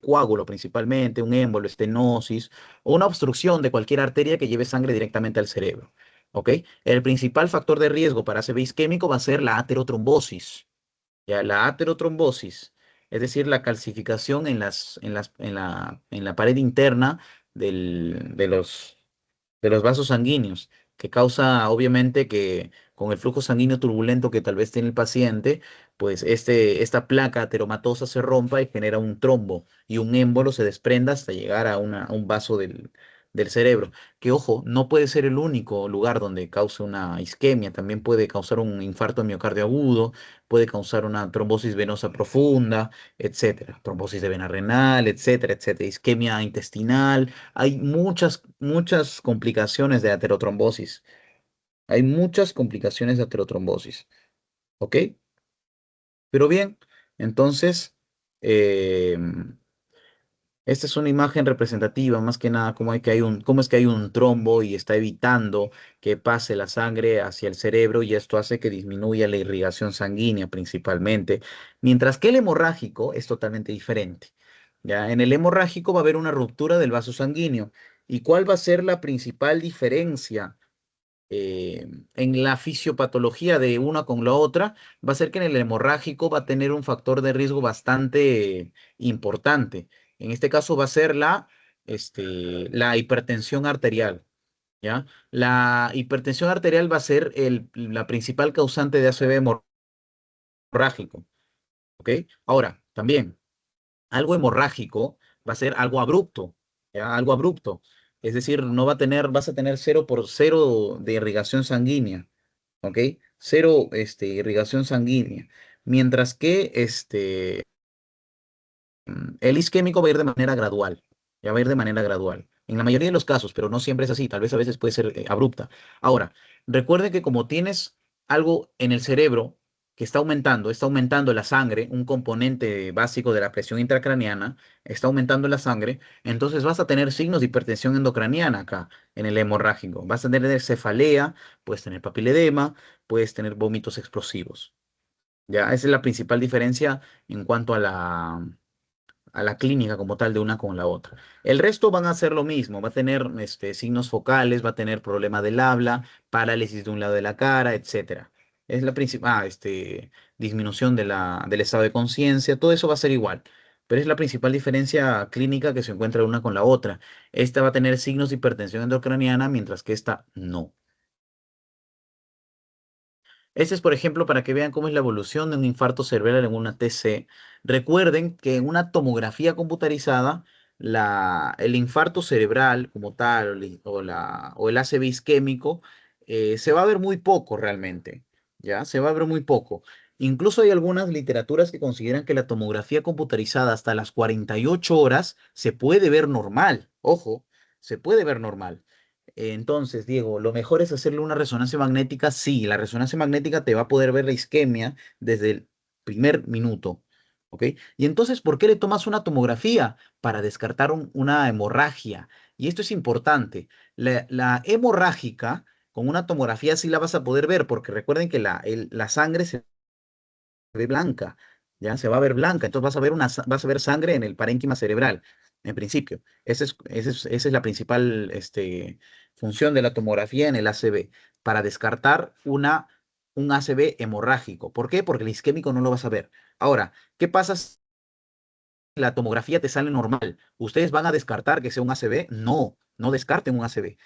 coágulo principalmente, un émbolo, estenosis o una obstrucción de cualquier arteria que lleve sangre directamente al cerebro. ¿Ok? El principal factor de riesgo para ACV isquémico va a ser la aterotrombosis. Ya, la aterotrombosis, es decir, la calcificación en la pared interna de los vasos sanguíneos, que causa obviamente que con el flujo sanguíneo turbulento que tal vez tiene el paciente, pues esta placa ateromatosa se rompa y genera un trombo y un émbolo se desprenda hasta llegar a un vaso del cerebro. Que ojo, no puede ser el único lugar donde cause una isquemia, también puede causar un infarto de miocardio agudo, puede causar una trombosis venosa profunda, etcétera, trombosis de vena renal, etcétera, etcétera, isquemia intestinal. Hay muchas complicaciones de aterotrombosis. Hay muchas complicaciones de aterotrombosis. ¿Ok? Pero bien, entonces, eh, esta es una imagen representativa, más que nada, cómo es que hay un trombo y está evitando que pase la sangre hacia el cerebro y esto hace que disminuya la irrigación sanguínea principalmente, mientras que el hemorrágico es totalmente diferente. Ya, en el hemorrágico va a haber una ruptura del vaso sanguíneo. ¿Y cuál va a ser la principal diferencia en la fisiopatología de una con la otra? Va a ser que en el hemorrágico va a tener un factor de riesgo bastante importante. En este caso va a ser la hipertensión arterial, ¿ya? La hipertensión arterial va a ser la principal causante de ACV hemorrágico, ¿ok? Ahora, también, algo hemorrágico va a ser algo abrupto, ¿ya? Algo abrupto. Es decir, no va a tener, vas a tener 0 por 0 de irrigación sanguínea, ¿ok? Cero, irrigación sanguínea. Mientras que, el isquémico va a ir de manera gradual, ya va a ir de manera gradual. En la mayoría de los casos, pero no siempre es así, tal vez a veces puede ser abrupta. Ahora, recuerde que como tienes algo en el cerebro que está aumentando la sangre, un componente básico de la presión intracraniana, está aumentando la sangre, entonces vas a tener signos de hipertensión endocraniana acá, en el hemorrágico. Vas a tener cefalea, puedes tener papiledema, puedes tener vómitos explosivos. Ya, esa es la principal diferencia en cuanto a la clínica como tal de una con la otra. El resto van a hacer lo mismo, va a tener signos focales, va a tener problema del habla, parálisis de un lado de la cara, etcétera. Es la principal, disminución del estado de conciencia, todo eso va a ser igual. Pero es la principal diferencia clínica que se encuentra una con la otra. Esta va a tener signos de hipertensión endocraniana, mientras que esta no. Este es, por ejemplo, para que vean cómo es la evolución de un infarto cerebral en una TC. Recuerden que en una tomografía computarizada, el infarto cerebral como tal, o el ACV isquémico, se va a ver muy poco realmente, ¿ya? Se va a ver muy poco. Incluso hay algunas literaturas que consideran que la tomografía computarizada hasta las 48 horas se puede ver normal. Ojo, se puede ver normal. Entonces, Diego, lo mejor es hacerle una resonancia magnética. Sí, la resonancia magnética te va a poder ver la isquemia desde el primer minuto. ¿Ok? Y entonces, ¿por qué le tomas una tomografía? Para descartar una hemorragia. Y esto es importante. La hemorrágica, con una tomografía sí la vas a poder ver, porque recuerden que la sangre se ve blanca, ya se va a ver blanca, entonces vas a ver vas a ver sangre en el parénquima cerebral, en principio. Esa es la principal función de la tomografía en el ACV, para descartar un ACV hemorrágico. ¿Por qué? Porque el isquémico no lo vas a ver. Ahora, ¿qué pasa si la tomografía te sale normal? ¿Ustedes van a descartar que sea un ACV? No, no descarten un ACV.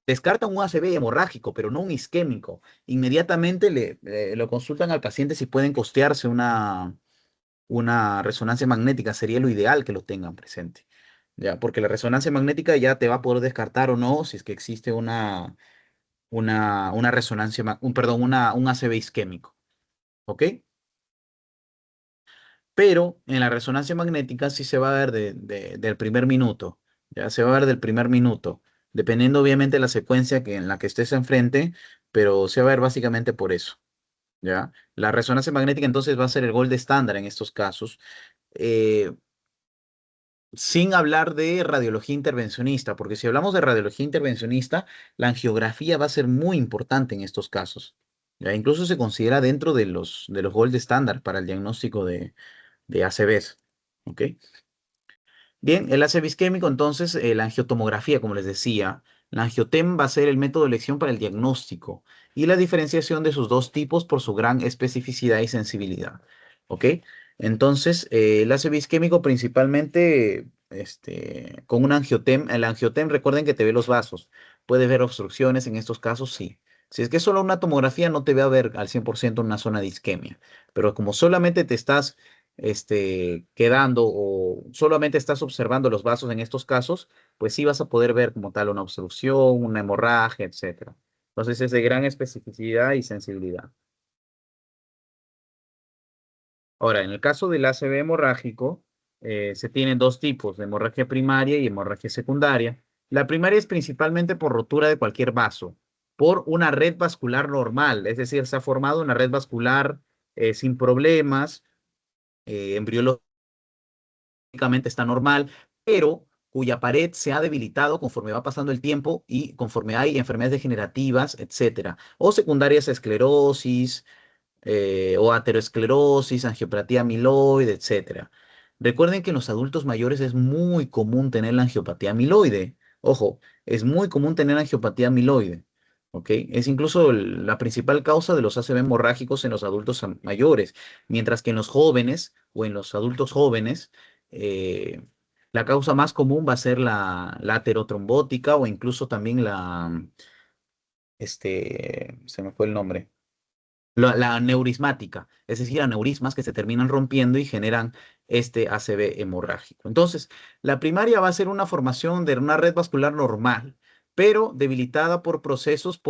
Descartan un ACV hemorrágico, pero no un isquémico. Inmediatamente lo consultan al paciente si pueden costearse una resonancia magnética. Sería lo ideal que lo tengan presente. Ya, porque la resonancia magnética ya te va a poder descartar o no si es que existe una perdón, un ACV isquémico. ¿Ok? pero en la resonancia magnética sí se va a ver del primer minuto, ya se va a ver del primer minuto, dependiendo obviamente de la secuencia en la que estés enfrente, pero se va a ver básicamente por eso, ¿ya? La resonancia magnética entonces va a ser el gold estándar en estos casos. Eh, Sin hablar de radiología intervencionista, porque si hablamos de radiología intervencionista, la angiografía va a ser muy importante en estos casos. ¿Ya? Incluso se considera dentro de los gold estándar para el diagnóstico de ACVs. ¿Ok? Bien, el ACV isquémico, entonces, la angiotomografía, como les decía, la angiotem va a ser el método de elección para el diagnóstico y la diferenciación de sus dos tipos por su gran especificidad y sensibilidad. ¿Ok? Entonces, el ACV isquémico principalmente, con un angiotem, el angiotem, recuerden que te ve los vasos. Puede ver obstrucciones en estos casos, sí. Si es que es solo una tomografía, no te va a ver al 100% una zona de isquemia. Pero como solamente te estás quedando o solamente estás observando los vasos en estos casos, pues sí vas a poder ver como tal una obstrucción, una hemorragia, etcétera. Entonces es de gran especificidad y sensibilidad. Ahora, en el caso del ACV hemorrágico, se tienen dos tipos, de hemorragia primaria y hemorragia secundaria. La primaria es principalmente por rotura de cualquier vaso, por una red vascular normal, es decir, se ha formado una red vascular sin problemas, embriológica está normal, pero cuya pared se ha debilitado conforme va pasando el tiempo y conforme hay enfermedades degenerativas, etcétera, o secundarias a esclerosis, o aterosclerosis, angiopatía amiloide, etcétera. Recuerden que en los adultos mayores es muy común tener la angiopatía amiloide. Ojo, es muy común tener angiopatía amiloide. ¿Ok? Es incluso la principal causa de los ACV hemorrágicos en los adultos mayores, mientras que en los jóvenes o en los adultos jóvenes, eh, la causa más común va a ser la aterotrombótica o incluso también se me fue el nombre, la aneurismática, es decir, aneurismas que se terminan rompiendo y generan este ACV hemorrágico. Entonces, la primaria va a ser una formación de una red vascular normal, pero debilitada por procesos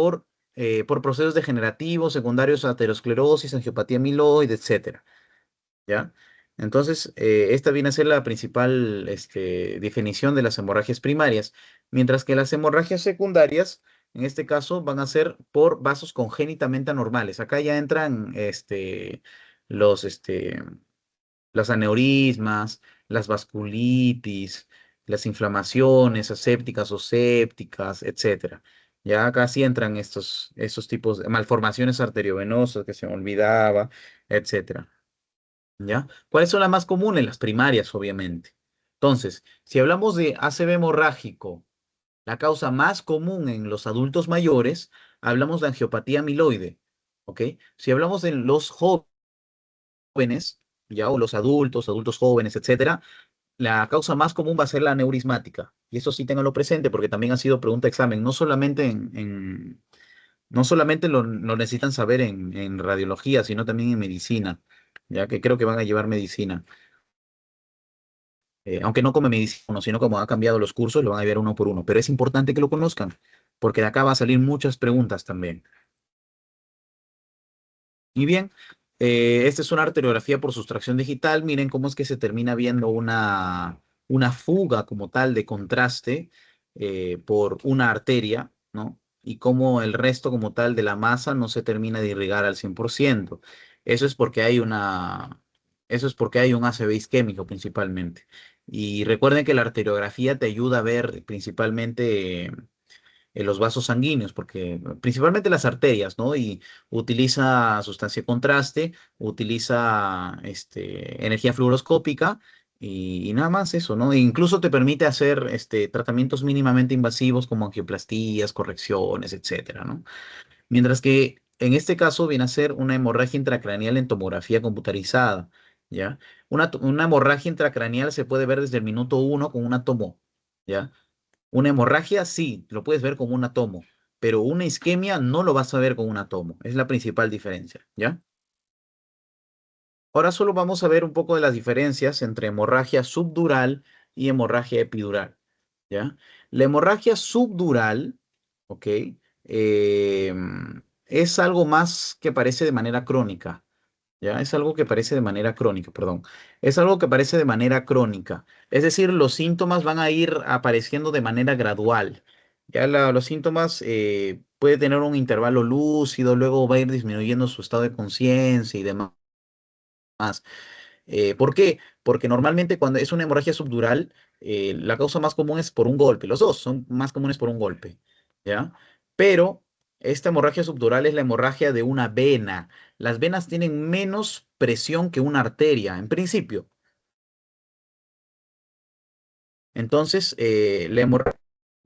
degenerativos, secundarios a aterosclerosis, angiopatía amiloide, etcétera. ¿Ya? Entonces, esta viene a ser la principal definición de las hemorragias primarias, mientras que las hemorragias secundarias, en este caso, van a ser por vasos congénitamente anormales. Acá ya entran los, este, las aneurismas, las vasculitis, las inflamaciones asépticas o sépticas, etcétera. Ya acá sí entran estos tipos de malformaciones arteriovenosas que se me olvidaba, etcétera. ¿Ya? ¿Cuáles son las más comunes? Las primarias, obviamente. Entonces, si hablamos de ACV hemorrágico, la causa más común en los adultos mayores, hablamos de angiopatía amiloide, ¿ok? Si hablamos de los jóvenes, ya, o los adultos, adultos jóvenes, etcétera, la causa más común va a ser la aneurismática. Y eso sí ténganlo presente porque también ha sido pregunta de examen, no solamente no solamente lo necesitan saber en radiología, sino también en medicina, ya que creo que van a llevar medicina. Aunque no como medicina, sino como ha cambiado los cursos, lo van a ver uno por uno. Pero es importante que lo conozcan, porque de acá va a salir muchas preguntas también. Y bien, esta es una arteriografía por sustracción digital. Miren cómo es que se termina viendo una fuga como tal de contraste por una arteria, ¿no? Y cómo el resto como tal de la masa no se termina de irrigar al 100%. Eso es porque hay eso es porque hay un ACV isquémico principalmente. Y recuerden que la arteriografía te ayuda a ver principalmente los vasos sanguíneos, porque principalmente las arterias, ¿no? Y utiliza sustancia de contraste, utiliza energía fluoroscópica y nada más eso, ¿no? E incluso te permite hacer tratamientos mínimamente invasivos como angioplastías, correcciones, etcétera, ¿no? Mientras que en este caso viene a ser una hemorragia intracraneal en tomografía computarizada, ¿ya? Una hemorragia intracraneal se puede ver desde el minuto uno con una tomo, ¿ya? Una hemorragia, sí, lo puedes ver como un atomo, pero una isquemia no lo vas a ver con un atomo. Es la principal diferencia, ¿ya? Ahora solo vamos a ver un poco de las diferencias entre hemorragia subdural y hemorragia epidural, ¿ya? La hemorragia subdural, ¿ok? Es algo más que aparece de manera crónica. ¿ya? Es algo que aparece de manera crónica, perdón. Es algo que aparece de manera crónica. Es decir, los síntomas van a ir apareciendo de manera gradual. Ya los síntomas puede tener un intervalo lúcido, luego va a ir disminuyendo su estado de conciencia y demás. ¿Por qué? Porque normalmente cuando es una hemorragia subdural, la causa más común es por un golpe. Los dos son más comunes por un golpe, ¿ya? Pero esta hemorragia subdural es la hemorragia de una vena. Las venas tienen menos presión que una arteria, en principio. Entonces, la hemorragia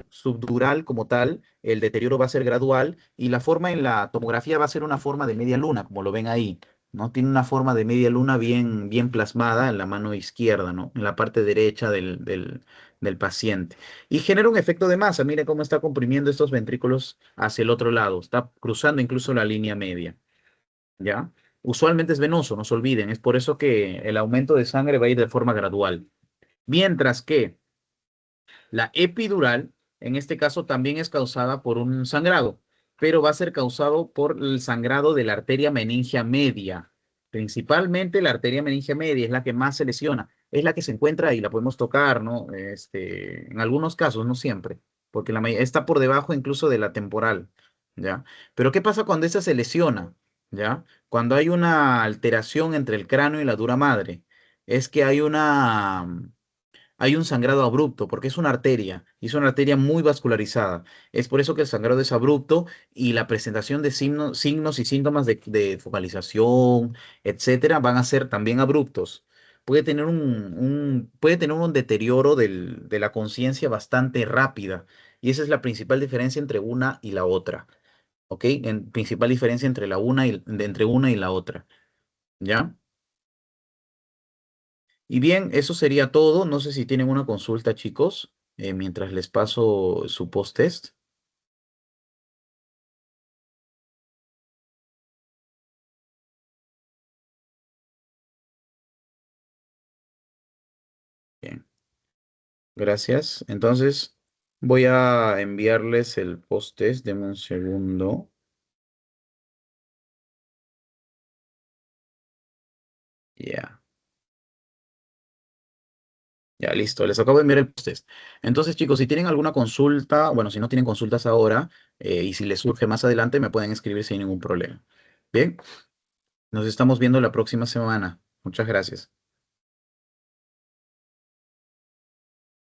subdural como tal, el deterioro va a ser gradual y la forma en la tomografía va a ser una forma de media luna, como lo ven ahí, ¿no? Tiene una forma de media luna bien, bien plasmada en la mano izquierda, ¿no? En la parte derecha del paciente. Y genera un efecto de masa. Mire cómo está comprimiendo estos ventrículos hacia el otro lado. Está cruzando incluso la línea media, ¿ya? Usualmente es venoso, no se olviden. Es por eso que el aumento de sangre va a ir de forma gradual. Mientras que la epidural, en este caso, también es causada por un sangrado, pero va a ser causado por el sangrado de la arteria meningia media. Principalmente la arteria meningia media es la que más se lesiona, es la que se encuentra y la podemos tocar, ¿no? En algunos casos, no siempre, porque está por debajo incluso de la temporal, ¿ya? Pero ¿qué pasa cuando esa se lesiona? ¿Ya? Cuando hay una alteración entre el cráneo y la dura madre, es que hay un sangrado abrupto, porque es una arteria, y es una arteria muy vascularizada. Es por eso que el sangrado es abrupto y la presentación de signos y síntomas de focalización, etcétera, van a ser también abruptos. Puede tener un deterioro de la conciencia bastante rápida, y esa es la principal diferencia entre una y la otra, ¿ok? Principal diferencia entre entre una y la otra, ¿ya? Y bien, eso sería todo. No sé si tienen una consulta, chicos, mientras les paso su post-test. Bien, gracias. Entonces, voy a enviarles el post-test. Deme un segundo. Ya, ya, listo. Les acabo de enviar el post-test. Entonces, chicos, si tienen alguna consulta, bueno, si no tienen consultas ahora, y si les surge más adelante, me pueden escribir sin ningún problema. Bien, nos estamos viendo la próxima semana. Muchas gracias.